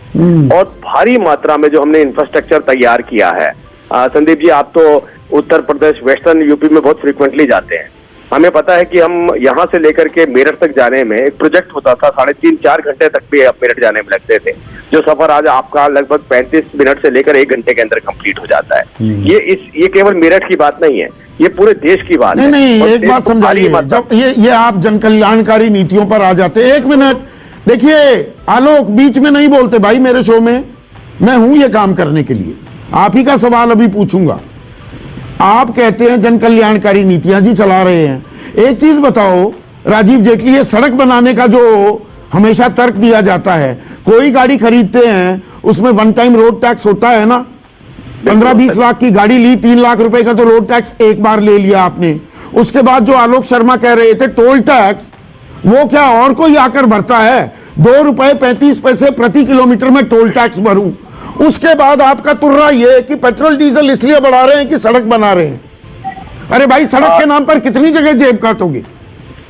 और भारी मात्रा में जो हमने इंफ्रास्ट्रक्चर तैयार किया है, संदीप जी आप तो उत्तर प्रदेश, वेस्टर्न यूपी में बहुत फ्रीक्वेंटली जाते हैं। हमें पता है कि हम यहाँ से लेकर के मेरठ तक जाने में एक प्रोजेक्ट होता था, 3.5-4 घंटे तक भी आप मेरठ जाने में लगते थे, जो सफर आज आपका लगभग 35 मिनट से लेकर 1 घंटे के अंदर कंप्लीट हो जाता है। ये केवल मेरठ की बात नहीं है, ये पूरे देश की बात है। नहीं, एक बात समझाइए, जब ये आप जन कल्याणकारी नीतियों पर आ जाते हैं। 1 मिनट देखिए आलोक, बीच में नहीं बोलते भाई मेरे शो में। मैं हूं ये काम करने के लिए। आप ही का सवाल अभी पूछूंगा। आप कहते हैं जन कल्याणकारी नीतियां जी चला रहे हैं। एक चीज बताओ राजीव जेटली, ये सड़क बनाने का जो हमेशा तर्क दिया जाता है, कोई गाड़ी खरीदते हैं उसमें वन टाइम रोड टैक्स होता है ना। 15-20 लाख की गाड़ी ली, 3 लाख रुपए का तो रोड टैक्स एक बार ले लिया आपने। उसके बाद जो आलोक शर्मा कह रहे थे टोल टैक्स, वो क्या और कोई आकर भरता है? 2 रुपए 35 पैसे प्रति किलोमीटर में टोल टैक्स भरूं। उसके बाद आपका तुर्रा ये कि पेट्रोल डीजल इसलिए बढ़ा रहे हैं कि सड़क बना रहे हैं। अरे भाई, सड़क के नाम पर कितनी जगह जेब काटोगे?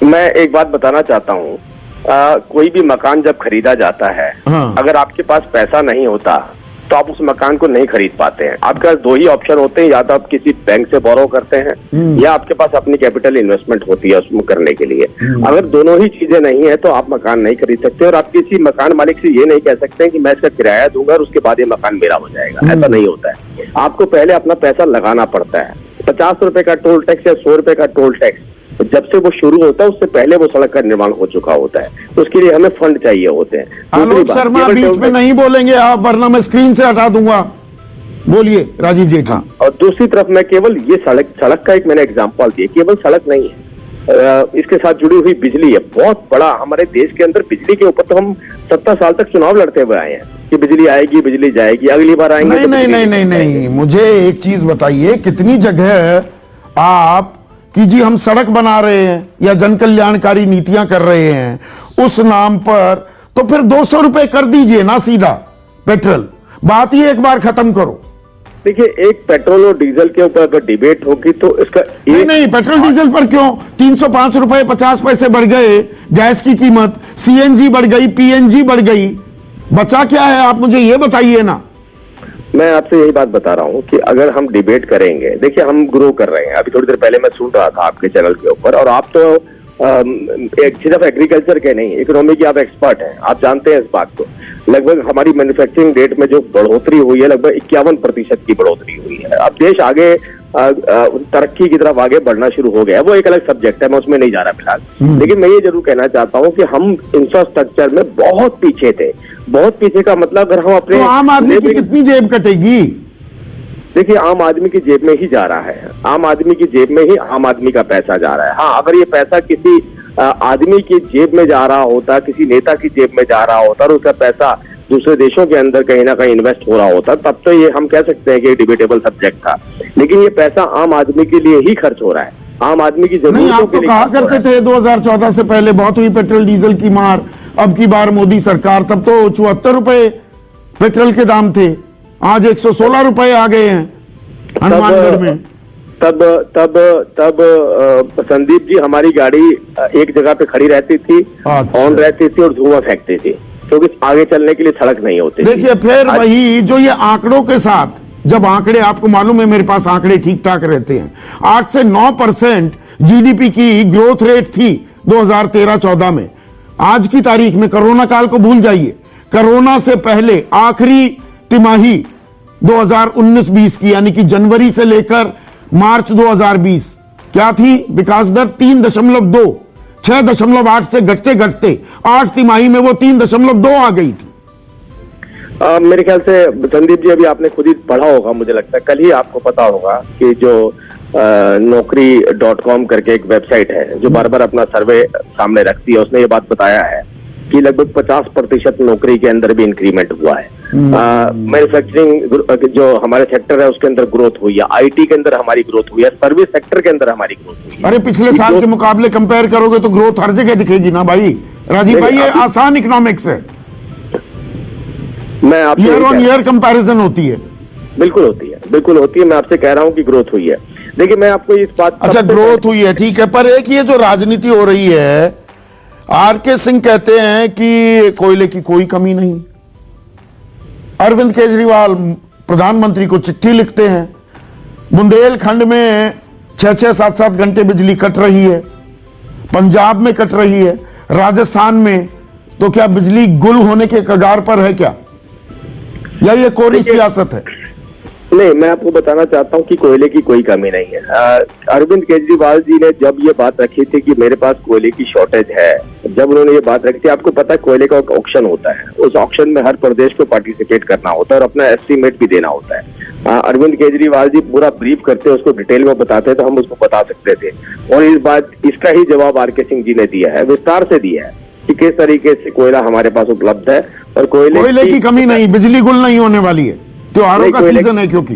मैं एक बात बताना चाहता हूँ, कोई भी मकान जब खरीदा जाता है, अगर आपके पास पैसा नहीं होता तो आप उस मकान को नहीं खरीद पाते हैं। आपके पास 2 ही ऑप्शन होते हैं, या तो आप किसी बैंक से बोरो करते हैं या आपके पास अपनी कैपिटल इन्वेस्टमेंट होती है उसमें करने के लिए। अगर दोनों ही चीजें नहीं है तो आप मकान नहीं खरीद सकते, और आप किसी मकान मालिक से ये नहीं कह सकते कि मैं इसका किराया दूंगा और उसके बाद ये मकान मेरा हो जाएगा। ऐसा नहीं होता है। आपको पहले अपना पैसा लगाना पड़ता है। 50 रुपए का टोल टैक्स या 100 रुपए का टोल टैक्स जब से वो शुरू होता है उससे पहले वो सड़क का निर्माण हो चुका होता है, तो उसके लिए हमें फंड चाहिए होते हैं। आलोक शर्मा बीच में नहीं बोलेंगे आप, वरना मैं स्क्रीन से हटा दूंगा। बोलिए राजीव जेटली। और दूसरी तरफ मैं केवल ये सड़क का एक मैंने एग्जांपल दिया, केवल सड़क नहीं है, इसके साथ जुड़ी हुई बिजली है, बहुत बड़ा हमारे देश के अंदर बिजली के ऊपर तो हम 70 साल तक चुनाव लड़ते हुए आए हैं कि बिजली आएगी, बिजली जाएगी, अगली बार आएंगे नहीं तो नहीं बिजली नहीं नहीं नहीं, मुझे एक चीज बताइए, कितनी जगह आप कि जी हम सड़क बना रहे हैं या जन कल्याणकारी नीतियां कर रहे हैं उस नाम पर, तो फिर 200 रुपए कर दीजिए ना सीधा पेट्रोल, बात ही एक बार खत्म करो। देखिए, एक पेट्रोल और डीजल के ऊपर अगर डिबेट होगी तो इसका नहीं, पेट्रोल डीजल पर क्यों 305 रुपए 50 पैसे बढ़ गए, गैस की कीमत, सीएनजी बढ़ गई, पीएनजी बढ़ गई, बचा क्या है आप मुझे ये बताइए ना। मैं आपसे यही बात बता रहा हूं कि अगर हम डिबेट करेंगे, देखिए हम ग्रो कर रहे हैं, अभी थोड़ी देर पहले मैं सुन रहा था आपके चैनल के ऊपर, और आप तो सिर्फ एग्रीकल्चर के नहीं, इकोनॉमी के आप एक्सपर्ट हैं, आप जानते हैं इस बात को। लगभग हमारी मैन्युफैक्चरिंग रेट में जो बढ़ोतरी हुई है, लगभग 51% की बढ़ोतरी हुई है। अब देश आगे तरक्की की तरफ आगे बढ़ना शुरू हो गया है, वो एक अलग सब्जेक्ट है, मैं उसमें नहीं जा रहा फिलहाल। लेकिन मैं ये जरूर कहना चाहता हूँ कि हम इंफ्रास्ट्रक्चर में बहुत पीछे थे, बहुत पीछे का मतलब अगर हम अपने तो आम आदमी की कितनी जेब कटेगी? देखिए, आम आदमी की जेब में ही जा रहा है, आम आदमी की जेब में ही आम आदमी का पैसा जा रहा है। हाँ, अगर ये पैसा किसी आदमी की जेब में जा रहा होता, किसी नेता की जेब में जा रहा होता और उसका पैसा दूसरे देशों के अंदर कहीं ना कहीं इन्वेस्ट हो रहा होता, तब तो ये हम कह सकते हैं कि डिबेटेबल सब्जेक्ट था। लेकिन ये पैसा आम आदमी के लिए ही खर्च हो रहा है, आम आदमी की नहीं, जरूरतों आप के तो लिए कहा खर्च हो रहा करते थे 2014 से पहले बहुत हुई पेट्रोल डीजल की मार, अब की बार मोदी सरकार, तब तो 74 रुपए पेट्रोल के दाम थे, आज 116 रुपए आ गए हैं हनुमानगढ़ में। तब तब तब संदीप जी, हमारी गाड़ी एक जगह पे खड़ी रहती थी, अच्छा। ऑन रहती थी और धुआं फेंकती थी, क्योंकि आगे चलने के लिए सड़क नहीं होती। देखिए, फिर वही जो ये आंकड़ों के साथ, जब आंकड़े, आपको मालूम है मेरे पास आंकड़े ठीक ठाक रहते हैं, 8 से 9% जीडीपी की ग्रोथ रेट थी 2013-14 में। आज की तारीख में कोरोना काल को भूल जाइए, कोरोना से पहले आखिरी तिमाही 2019-20 की, यानी कि जनवरी से लेकर मार्च 2020, क्या थी विकास दर? 3.2, 6.8 से घटते घटते 8 तिमाही में वो 3.2 आ गई थी। मेरे ख्याल से संदीप जी, अभी आपने खुद ही पढ़ा होगा, मुझे लगता है कल ही आपको पता होगा कि जो नौकरी.com करके एक वेबसाइट है जो बार बार अपना सर्वे सामने रखती है, उसने ये बात बताया है कि लगभग 50% नौकरी के अंदर भी इंक्रीमेंट हुआ है। मैन्युफैक्चरिंग जो हमारे सेक्टर है उसके अंदर ग्रोथ हुई है, आईटी के अंदर हमारी ग्रोथ हुई है, सर्विस सेक्टर के अंदर हमारी ग्रोथ हुई है। अरे पिछले साल के मुकाबले कंपेयर करोगे तो ग्रोथ हर जगह दिखेगी ना भाई। राजीव भाई, ये आसान इकोनॉमिक्स है, मैं आपसे ईयर ऑन ईयर कंपैरिजन होती है। बिल्कुल होती है, बिल्कुल होती है। मैं आपसे कह रहा हूं कि ग्रोथ हुई है। देखिए, मैं आपको इस बात, अच्छा ग्रोथ हुई है, ठीक है, पर एक ये जो राजनीति हो रही है, आरके सिंह कहते हैं कि कोयले की कोई कमी नहीं, अरविंद केजरीवाल प्रधानमंत्री को चिट्ठी लिखते हैं, बुंदेलखंड में 6-6, 7-7 घंटे बिजली कट रही है, पंजाब में कट रही है, राजस्थान में, तो क्या बिजली गुल होने के कगार पर है क्या, या ये कोरी सियासत है? नहीं, मैं आपको बताना चाहता हूं कि कोयले की कोई कमी नहीं है। अरविंद केजरीवाल जी ने जब ये बात रखी थी कि मेरे पास कोयले की शॉर्टेज है, जब उन्होंने ये बात रखी थी, आपको पता है कोयले का एक ऑक्शन होता है, उस ऑक्शन में हर प्रदेश को पार्टिसिपेट करना होता है और अपना एस्टीमेट भी देना होता है। अरविंद केजरीवाल जी पूरा ब्रीफ करते, उसको डिटेल में बताते तो हम उसको बता सकते थे, और इसका ही जवाब आरके सिंह जी ने दिया है, विस्तार से दिया है कि किस तरीके से कोयला हमारे पास उपलब्ध है, और कोयले की कमी नहीं, बिजली गुल नहीं होने वाली है, त्योहारों का सीजन है, क्योंकि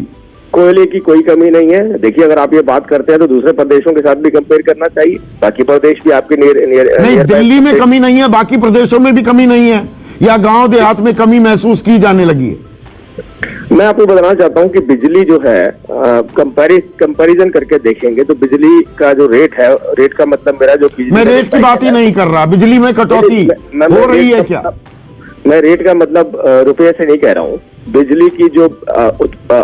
कोयले की कोई कमी नहीं है। देखिए, अगर आप ये बात करते हैं तो दूसरे प्रदेशों के साथ भी कंपेयर करना चाहिए, बाकी प्रदेश भी आपके नहीं, दिल्ली में कमी नहीं है, बाकी प्रदेशों में भी कमी नहीं है, या गांव देहात में कमी महसूस की जाने लगी है? मैं आपको बताना चाहता हूं कि बिजली जो है, कंपैरिजन करके देखेंगे तो बिजली का जो रेट है, रेट का मतलब मेरा जो, मैं रेट की बात ही नहीं कर रहा, बिजली में कटौती हो रही है क्या? मैं रेट का मतलब रुपये से नहीं कह रहा हूँ। बिजली की जो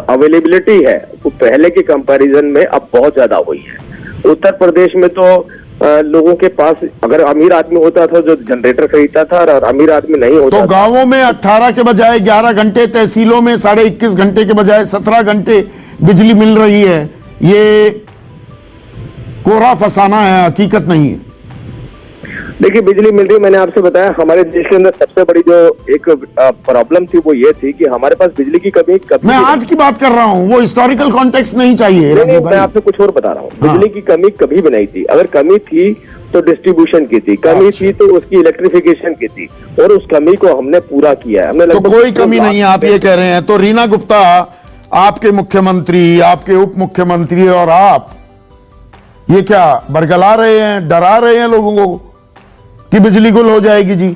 अवेलेबिलिटी है वो पहले के कंपैरिजन में अब बहुत ज्यादा हुई है। उत्तर प्रदेश में तो लोगों के पास, अगर अमीर आदमी होता था जो जनरेटर खरीदता था, और अमीर आदमी नहीं होता तो गांवों में 18 के बजाय 11 घंटे, तहसीलों में 21.5 घंटे के बजाय 17 घंटे बिजली मिल रही है। ये कोरा फसाना है, हकीकत नहीं है। देखिए, बिजली मिल रही है, मैंने आपसे बताया हमारे देश के अंदर सबसे बड़ी जो एक प्रॉब्लम थी वो ये थी कि हमारे पास बिजली की कमी कभी मैं आज की बात कर रहा हूं, वो हिस्टोरिकल कॉन्टेक्स्ट नहीं चाहिए। नहीं, मैं आपसे कुछ और बता रहा हूँ। बिजली की कमी कभी भी नहीं थी। अगर कमी थी तो डिस्ट्रीब्यूशन की थी, कमी थी तो उसकी इलेक्ट्रिफिकेशन की थी, और उस कमी को हमने पूरा किया है। हमने तो कोई कमी नहीं है आप ये कह रहे हैं। तो रीना गुप्ता, आपके मुख्यमंत्री, आपके उप मुख्यमंत्री और आप ये क्या बरगला रहे हैं, डरा रहे हैं लोगों को कि बिजली गुल हो जाएगी जी,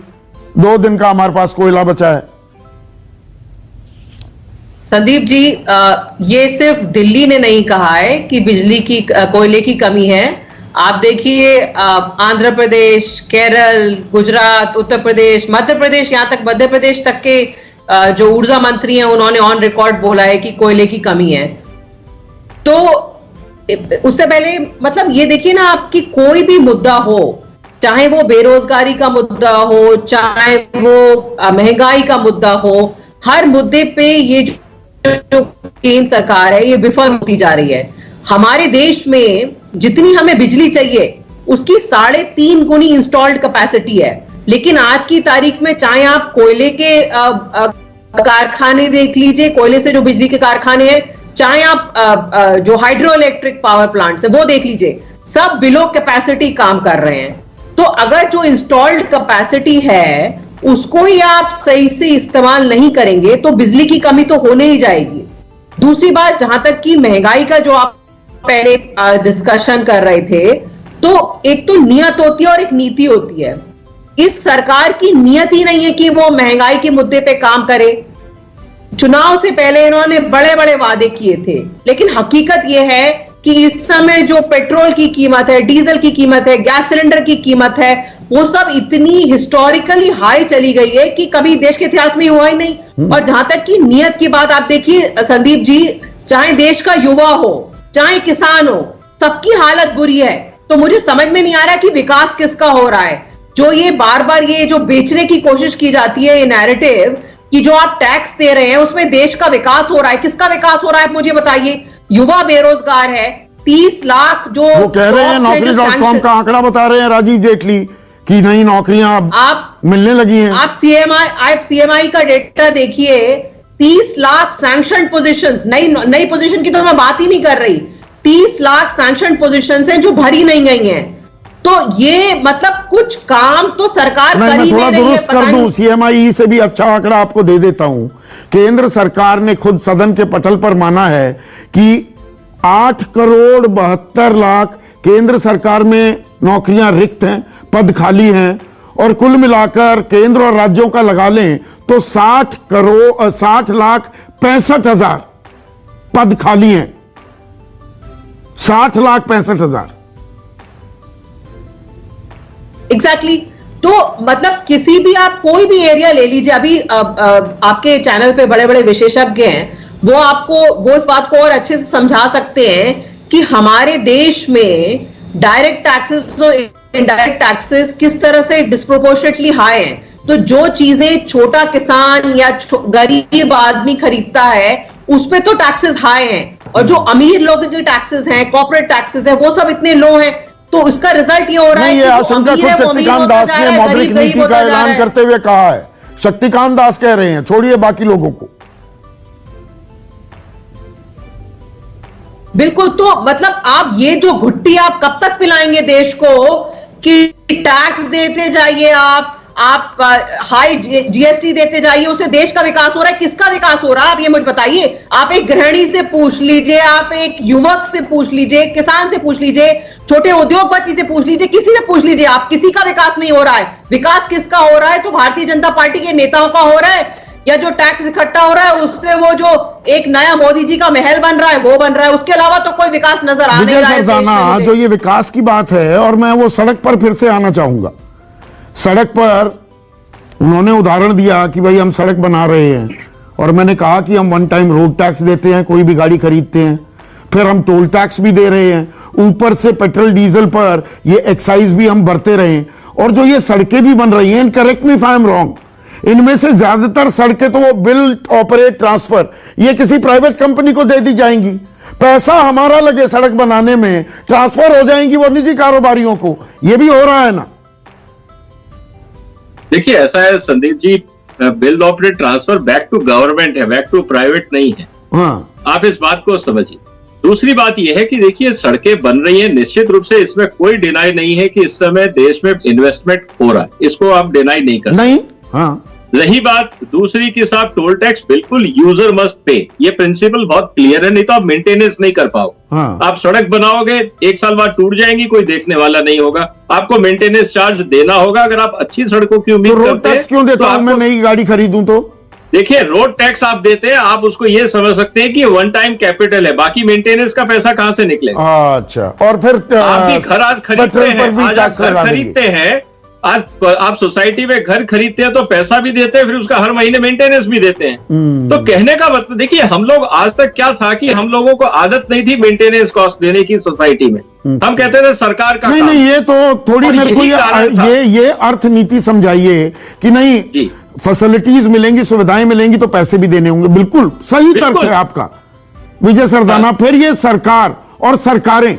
2 दिन का हमारे पास कोयला बचा है। संदीप जी, ये सिर्फ दिल्ली ने नहीं कहा है कि बिजली की कोयले की कमी है। आप देखिए, आंध्र प्रदेश, केरल, गुजरात, उत्तर प्रदेश, मध्य प्रदेश, यहां तक मध्य प्रदेश तक के जो ऊर्जा मंत्री हैं उन्होंने ऑन रिकॉर्ड बोला है कि कोयले की कमी है। तो उससे पहले मतलब ये देखिए ना, आपकी कोई भी मुद्दा हो, चाहे वो बेरोजगारी का मुद्दा हो, चाहे वो महंगाई का मुद्दा हो, हर मुद्दे पे ये जो केंद्र सरकार है ये विफल होती जा रही है। हमारे देश में जितनी हमें बिजली चाहिए उसकी 3.5 गुनी इंस्टॉल्ड कैपेसिटी है, लेकिन आज की तारीख में चाहे आप कोयले के कारखाने देख लीजिए, कोयले से जो बिजली के कारखाने हैं, चाहे आप जो हाइड्रो इलेक्ट्रिक पावर प्लांट्स है वो देख लीजिए, सब बिलो कैपेसिटी काम कर रहे हैं। तो अगर जो इंस्टॉल्ड कैपेसिटी है उसको ही आप सही से इस्तेमाल नहीं करेंगे तो बिजली की कमी तो होने ही जाएगी। दूसरी बात, जहां तक कि महंगाई का जो आप पहले डिस्कशन कर रहे थे, तो एक तो नियत होती है और एक नीति होती है। इस सरकार की नियत ही नहीं है कि वो महंगाई के मुद्दे पे काम करे। चुनाव से पहले इन्होंने बड़े बड़े वादे किए थे, लेकिन हकीकत यह है कि इस समय जो पेट्रोल की कीमत है, डीजल की कीमत है, गैस सिलेंडर की कीमत है, वो सब इतनी हिस्टोरिकली हाई चली गई है कि कभी देश के इतिहास में हुआ ही नहीं। और जहां तक कि नियत की बात, आप देखिए संदीप जी, चाहे देश का युवा हो, चाहे किसान हो, सबकी हालत बुरी है। तो मुझे समझ में नहीं आ रहा कि विकास किसका हो रहा है। जो ये बार बार ये जो बेचने की कोशिश की जाती है, ये नैरेटिव कि जो आप टैक्स दे रहे हैं उसमें देश का विकास हो रहा है, किसका विकास हो रहा है मुझे बताइए। युवा बेरोजगार है, 30 लाख जो वो कह रहे हैं, नौकरी.com का आंकड़ा बता रहे हैं राजीव जेटली कि नई नौकरियां आप मिलने लगी हैं। आप सीएमआई का डेटा देखिए, 30 लाख सैंक्शन पोजीशंस, नई पोजीशन की तो मैं बात ही नहीं कर रही, 30 लाख सैंक्शन पोजीशंस हैं जो भरी नहीं गई हैं। तो ये मतलब कुछ काम तो सरकार कर ही नहीं रही है। दुरुस्त कर दूं, सीएमआई से भी अच्छा आंकड़ा आपको दे देता हूं। केंद्र सरकार ने खुद सदन के पटल पर माना है कि 8,72,00,000 केंद्र सरकार में नौकरियां रिक्त हैं, पद खाली हैं, और कुल मिलाकर केंद्र और राज्यों का लगा लें तो 60,65,000 पद खाली हैं। 60,65,000 एग्जैक्टली। तो मतलब किसी भी आप कोई भी एरिया ले लीजिए, अभी आपके चैनल पे बड़े बड़े विशेषज्ञ हैं, वो आपको वो इस बात को और अच्छे से समझा सकते हैं कि हमारे देश में डायरेक्ट टैक्सेस और इनडायरेक्ट टैक्सेस किस तरह से डिस्प्रोपोर्शनेटली हाई हैं। तो जो चीजें छोटा किसान या गरीब आदमी खरीदता है उस पे तो टैक्सेस हाई हैं, और जो अमीर लोगों के टैक्सेस हैं, कॉर्पोरेट टैक्सेस हैं, वो सब इतने लो हैं। तो इसका रिजल्ट ये हो रहा है कि आशंका खुद शक्तिकांत दास ने मौद्रिक नीति का ऐलान करते हुए कहा है। शक्तिकांत दास कह रहे हैं, छोड़िए बाकी लोगों को। बिल्कुल। तो मतलब आप ये जो घुट्टी आप कब तक पिलाएंगे देश को कि टैक्स देते जाइए, आप हाई जीएसटी देते जाइए, उससे देश का विकास हो रहा है। किसका विकास हो रहा है आप ये मुझे बताइए। आप एक गृहिणी से पूछ लीजिए, आप एक युवक से पूछ लीजिए, किसान से पूछ लीजिए, छोटे उद्योगपति से पूछ लीजिए, किसी से पूछ लीजिए, आप किसी का विकास नहीं हो रहा है। विकास किसका हो रहा है? तो भारतीय जनता पार्टी के नेताओं का हो रहा है, या जो टैक्स इकट्ठा हो रहा है उससे वो जो एक नया मोदी जी का महल बन रहा है वो बन रहा है। उसके अलावा तो कोई विकास नजर आ नहीं रहा है। जो ये विकास की बात है, और मैं वो सड़क पर फिर से आना चाहूंगा। सड़क पर उन्होंने उदाहरण दिया कि भाई हम सड़क बना रहे हैं, और मैंने कहा कि हम वन टाइम रोड टैक्स देते हैं कोई भी गाड़ी खरीदते हैं, फिर हम टोल टैक्स भी दे रहे हैं, ऊपर से पेट्रोल डीजल पर ये एक्साइज भी हम भरते रहे, और जो ये सड़कें भी बन रही हैं, correct me if I am wrong, इनमें से ज्यादातर सड़कें तो वो बिल्ड ऑपरेट ट्रांसफर ये किसी प्राइवेट कंपनी को दे दी जाएंगी। पैसा हमारा लगे सड़क बनाने में, ट्रांसफर हो जाएंगी वो निजी कारोबारियों को। ये भी हो रहा है ना। देखिए ऐसा है Sandeep ji, build operate transfer back to government है, बैक टू प्राइवेट नहीं है। हाँ, आप इस बात को समझिए। दूसरी बात यह है कि देखिए सड़कें बन रही हैं, निश्चित रूप से इसमें कोई डिनाई नहीं है कि इस समय देश में इन्वेस्टमेंट हो रहा है, इसको आप डिनाई नहीं कर सकते। नहीं, हाँ, रही बात दूसरी की साहब, टोल टैक्स बिल्कुल यूजर मस्ट पे, ये प्रिंसिपल बहुत क्लियर है, नहीं तो आप मेंटेनेंस नहीं कर पाओ। हाँ। आप सड़क बनाओगे 1 साल बाद टूट जाएंगी, कोई देखने वाला नहीं होगा, आपको मेंटेनेंस चार्ज देना होगा। अगर आप अच्छी सड़कों की उम्मीद तो रोड करते हैं टैक्स क्यों देता हूं मैं नई गाड़ी खरीदूं तो? देखिए रोड टैक्स आप देते हैं, आप उसको ये समझ सकते हैं कि वन टाइम कैपिटल है, बाकी मेंटेनेंस का पैसा कहां से निकलेगा? अच्छा, और फिर आप भी घर आज खरीदते पेट्रोल पर हैं, भी आज आप टैक्स घर लगा देंगे। खरीदते हैं, आज आप सोसाइटी में घर खरीदते हैं तो पैसा भी देते हैं, फिर उसका हर महीने मेंटेनेंस भी देते हैं। तो कहने का मतलब देखिए, हम लोग आज तक क्या था कि हम लोगों को आदत नहीं थी मेंटेनेंस कॉस्ट देने की सोसाइटी में, हम कहते थे सरकार का नहीं काम। नहीं, ये तो थोड़ी और मेरे को यही कारण था। ये अर्थ नीति समझाइए कि नहीं जी। फैसिलिटीज मिलेंगी, सुविधाएं मिलेंगी तो पैसे भी देने होंगे। बिल्कुल सही तर्क बिल्कुल। है आपका विजय सरदाना। फिर ये सरकार और सरकारें,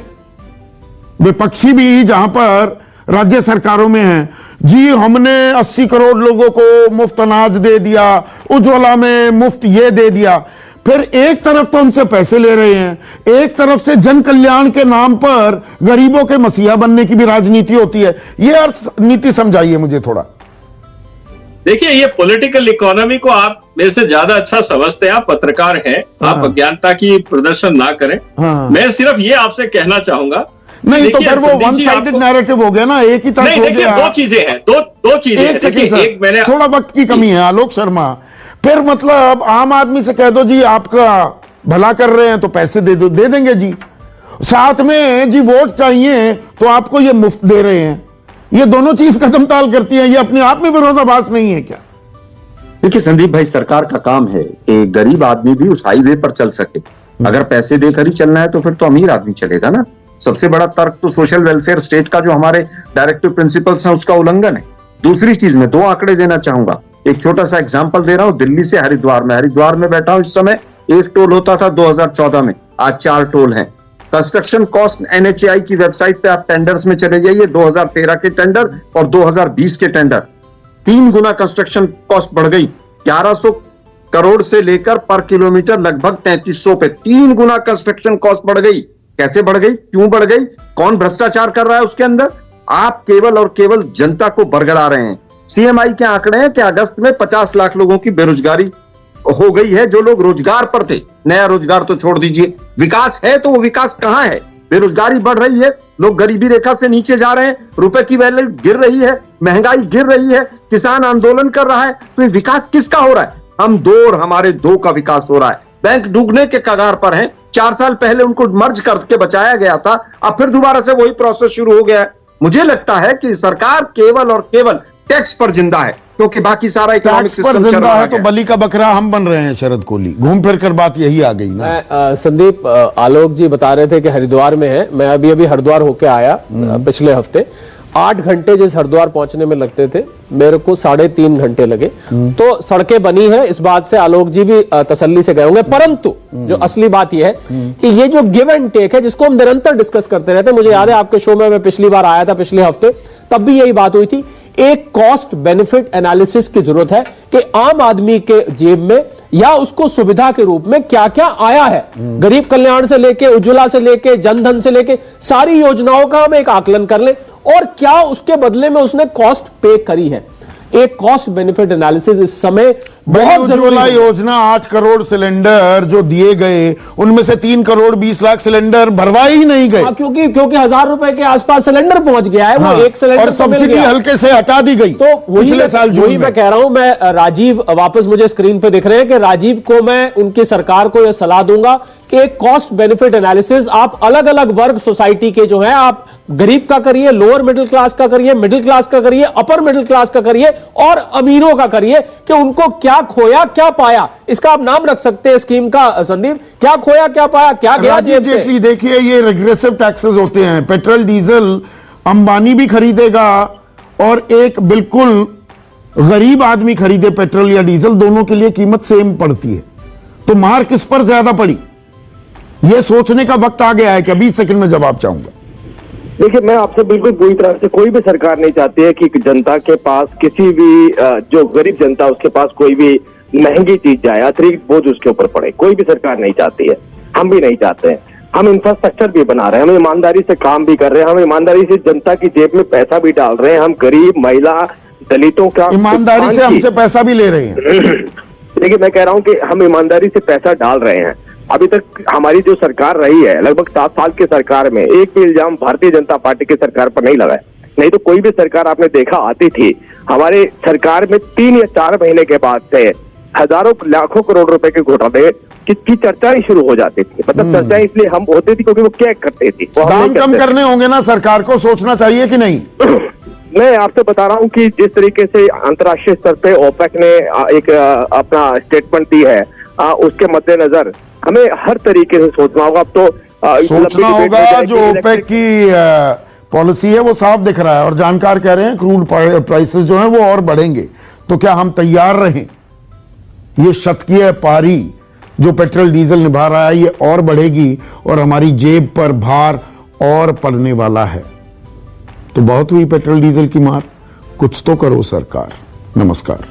विपक्षी भी जहां पर राज्य सरकारों में हैं, जी हमने 80 करोड़ लोगों को मुफ्त अनाज दे दिया, उज्ज्वला में मुफ्त ये दे दिया। फिर एक तरफ तो हमसे पैसे ले रहे हैं, एक तरफ से जन कल्याण के नाम पर गरीबों के मसीहा बनने की भी राजनीति होती है। ये अर्थ नीति समझाइए मुझे थोड़ा। देखिए ये पॉलिटिकल इकोनॉमी को आप मेरे से ज्यादा अच्छा समझते हैं, आप पत्रकार हैं, आप अज्ञानता की प्रदर्शन ना करें। हाँ। मैं सिर्फ ये आपसे कहना चाहूंगा, नहीं तो देखिए, फिर वो संदीप वन जी, साइडेड आपको- नैरेटिव हो गया ना, एक ही तरफ नहीं, हो देखिए गया। दो चीजें हैं, दो चीजें हैं। एक सेकंड देखिए, सर, एक मैंने थोड़ा वक्त की कमी है आलोक शर्मा। फिर मतलब आम आदमी से कह दो जी आपका भला कर रहे हैं तो पैसे दे दो, दे देंगे जी। साथ में जी वोट चाहिए तो आपको ये मुफ्त दे रहे हैं। ये दोनों चीज कदम ताल करती है, ये अपने आप में विरोधाभास नहीं है क्या? देखिए संदीप भाई, सरकार का काम है कि गरीब आदमी भी उस हाईवे पर चल सके। अगर पैसे देकर ही चलना है तो फिर तो अमीर आदमी चलेगा ना। सबसे बड़ा तर्क तो सोशल वेलफेयर स्टेट का जो हमारे डायरेक्टिव प्रिंसिपल्स हैं उसका उल्लंघन है। दूसरी चीज मैं 2 आंकड़े देना चाहूंगा। एक छोटा सा एग्जांपल दे रहा हूं, दिल्ली से हरिद्वार में बैठा हूं इस समय। 1 टोल होता था 2014 में, आज 4 टोल हैं। कंस्ट्रक्शन कॉस्ट NHAI की वेबसाइट पे आप टेंडर्स में चले जाइए, 2013 के टेंडर और 2020 के टेंडर, 3 गुना कंस्ट्रक्शन कॉस्ट बढ़ गई। 1100 करोड़ से लेकर पर किलोमीटर लगभग 3300 पे 3 गुना कंस्ट्रक्शन कॉस्ट बढ़ गई। कैसे बढ़ गई, क्यों बढ़ गई, कौन भ्रष्टाचार कर रहा है उसके अंदर? आप केवल और केवल जनता को बरगला रहे हैं। CMI के आंकड़े हैं कि अगस्त में 50 लाख लोगों की बेरोजगारी हो गई है, जो लोग रोजगार पर थे। नया रोजगार तो छोड़ दीजिए, विकास है तो वो विकास कहां है? बेरोजगारी बढ़ रही है, लोग गरीबी रेखा से नीचे जा रहे हैं, रुपए की वैल्यू गिर रही है, महंगाई गिर रही है, किसान आंदोलन कर रहा है। तो ये विकास किसका हो रहा है? हम 2 और हमारे 2 का विकास हो रहा है। बैंक डूबने के कगार पर हैं, 4 साल पहले उनको मर्ज करके बचाया गया था, अब फिर दोबारा से वही प्रोसेस शुरू हो गया है। मुझे लगता है कि सरकार केवल और केवल टैक्स पर जिंदा है, क्योंकि बाकी सारा इकोनॉमिक टैक्स पर सिस्टम चल जिंदा रहा है तो बलि का बकरा हम बन रहे हैं शरद कोहली। घूम फिर कर बात यही आ गई ना। संदीप, आलोक जी बता रहे थे कि हरिद्वार में है, मैं अभी हरिद्वार होके आया पिछले हफ्ते। 8 घंटे जिस हरिद्वार पहुंचने में लगते थे, मेरे को 3.5 घंटे लगे। तो सड़कें बनी है, इस बात से आलोक जी भी तसल्ली से गए होंगे। परंतु जो असली बात यह है कि ये जो गिव एंड टेक है, जिसको हम निरंतर डिस्कस करते रहते हैं, मुझे याद है आपके शो में मैं पिछली बार आया था पिछले हफ्ते, तब भी यही बात हुई थी। एक कॉस्ट बेनिफिट एनालिसिस की जरूरत है कि आम आदमी के जेब में या उसको सुविधा के रूप में क्या क्या आया है। गरीब कल्याण से लेके, उज्ज्वला से लेके, जनधन से लेके सारी योजनाओं का हम एक आकलन कर लें और क्या उसके बदले में उसने कॉस्ट पे करी है। एक कॉस्ट बेनिफिट एनालिसिस इस समय बहुत उज्ज्वला योजना 8 करोड़ सिलेंडर जो दिए गए, उनमें से 3 करोड़ 20 लाख सिलेंडर भरवाए ही नहीं गए। क्योंकि 1000 रुपए के आसपास सिलेंडर पहुंच गया है। हाँ, वो एक सिलेंडर और सब्सिडी हल्के से हटा दी गई। तो पिछले साल जून में मैं कह रहा हूं, मैं राजीव वापस मुझे स्क्रीन पे दिख रहे हैं कि राजीव को मैं उनकी सरकार को यह सलाह दूंगा कि एक कॉस्ट बेनिफिट एनालिसिस आप अलग अलग वर्ग सोसाइटी के जो है, आप गरीब का करिए, लोअर मिडिल क्लास का करिए, मिडिल क्लास का करिए, अपर मिडिल क्लास का करिए और अमीरों का करिए कि उनको क्या खोया क्या पाया। इसका आप नाम रख सकते हैं स्कीम का संदीप, क्या खोया क्या पाया, क्या गया जेब से। देखिए ये रिग्रेसिव टैक्सेस होते हैं। पेट्रोल डीजल अंबानी भी खरीदेगा और एक बिल्कुल गरीब आदमी खरीदे पेट्रोल या डीजल, दोनों के लिए कीमत सेम पड़ती है। तो मार किस पर ज्यादा पड़ी, यह सोचने का वक्त आ गया है। क्या 20 सेकंड में जवाब चाहूंगा। देखिए, मैं आपसे बिल्कुल पूरी तरह से, कोई भी सरकार नहीं चाहती है कि जनता के पास किसी भी जो गरीब जनता उसके पास कोई भी महंगी चीज जाए, अतिरिक्त बोझ उसके ऊपर पड़े। कोई भी सरकार नहीं चाहती है, हम भी नहीं चाहते हैं। हम इंफ्रास्ट्रक्चर भी बना रहे हैं, हम ईमानदारी से काम भी कर रहे हैं, हम ईमानदारी से जनता की जेब में पैसा भी डाल रहे हैं। हम गरीब, महिला, दलितों का ईमानदारी से हमसे पैसा भी ले रहे हैं। देखिए, मैं कह रहा हूं कि हम ईमानदारी से पैसा डाल रहे हैं। अभी तक हमारी जो सरकार रही है, लगभग 7 साल की सरकार में एक भी इल्जाम भारतीय जनता पार्टी की सरकार पर नहीं लगा है। नहीं तो कोई भी सरकार आपने देखा आती थी, हमारे सरकार में 3 या 4 महीने के बाद से हजारों लाखों करोड़ रुपए के घोटाले की चर्चा ही शुरू हो जाती थी। मतलब चर्चा इसलिए हम होती थी क्योंकि वो क्या करती थी, दाम कम करने होंगे ना, सरकार को सोचना चाहिए कि नहीं? मैं आपसे बता रहा हूं कि जिस तरीके से अंतर्राष्ट्रीय स्तर पे ओपेक ने एक अपना स्टेटमेंट दी है, उसके मद्देनजर हमें हर तरीके से सोचना होगा। अब तो सोचना होगा। जो ओपेक की पॉलिसी है वो साफ दिख रहा है और जानकार कह रहे हैं क्रूड प्राइसेस जो हैं वो और बढ़ेंगे। तो क्या हम तैयार रहें? ये शतकीय पारी जो पेट्रोल डीजल निभा रहा है ये और बढ़ेगी और हमारी जेब पर भार और पड़ने वाला है। तो बहुत हुई पेट्रोल डीजल की मार, कुछ तो करो सरकार। नमस्कार।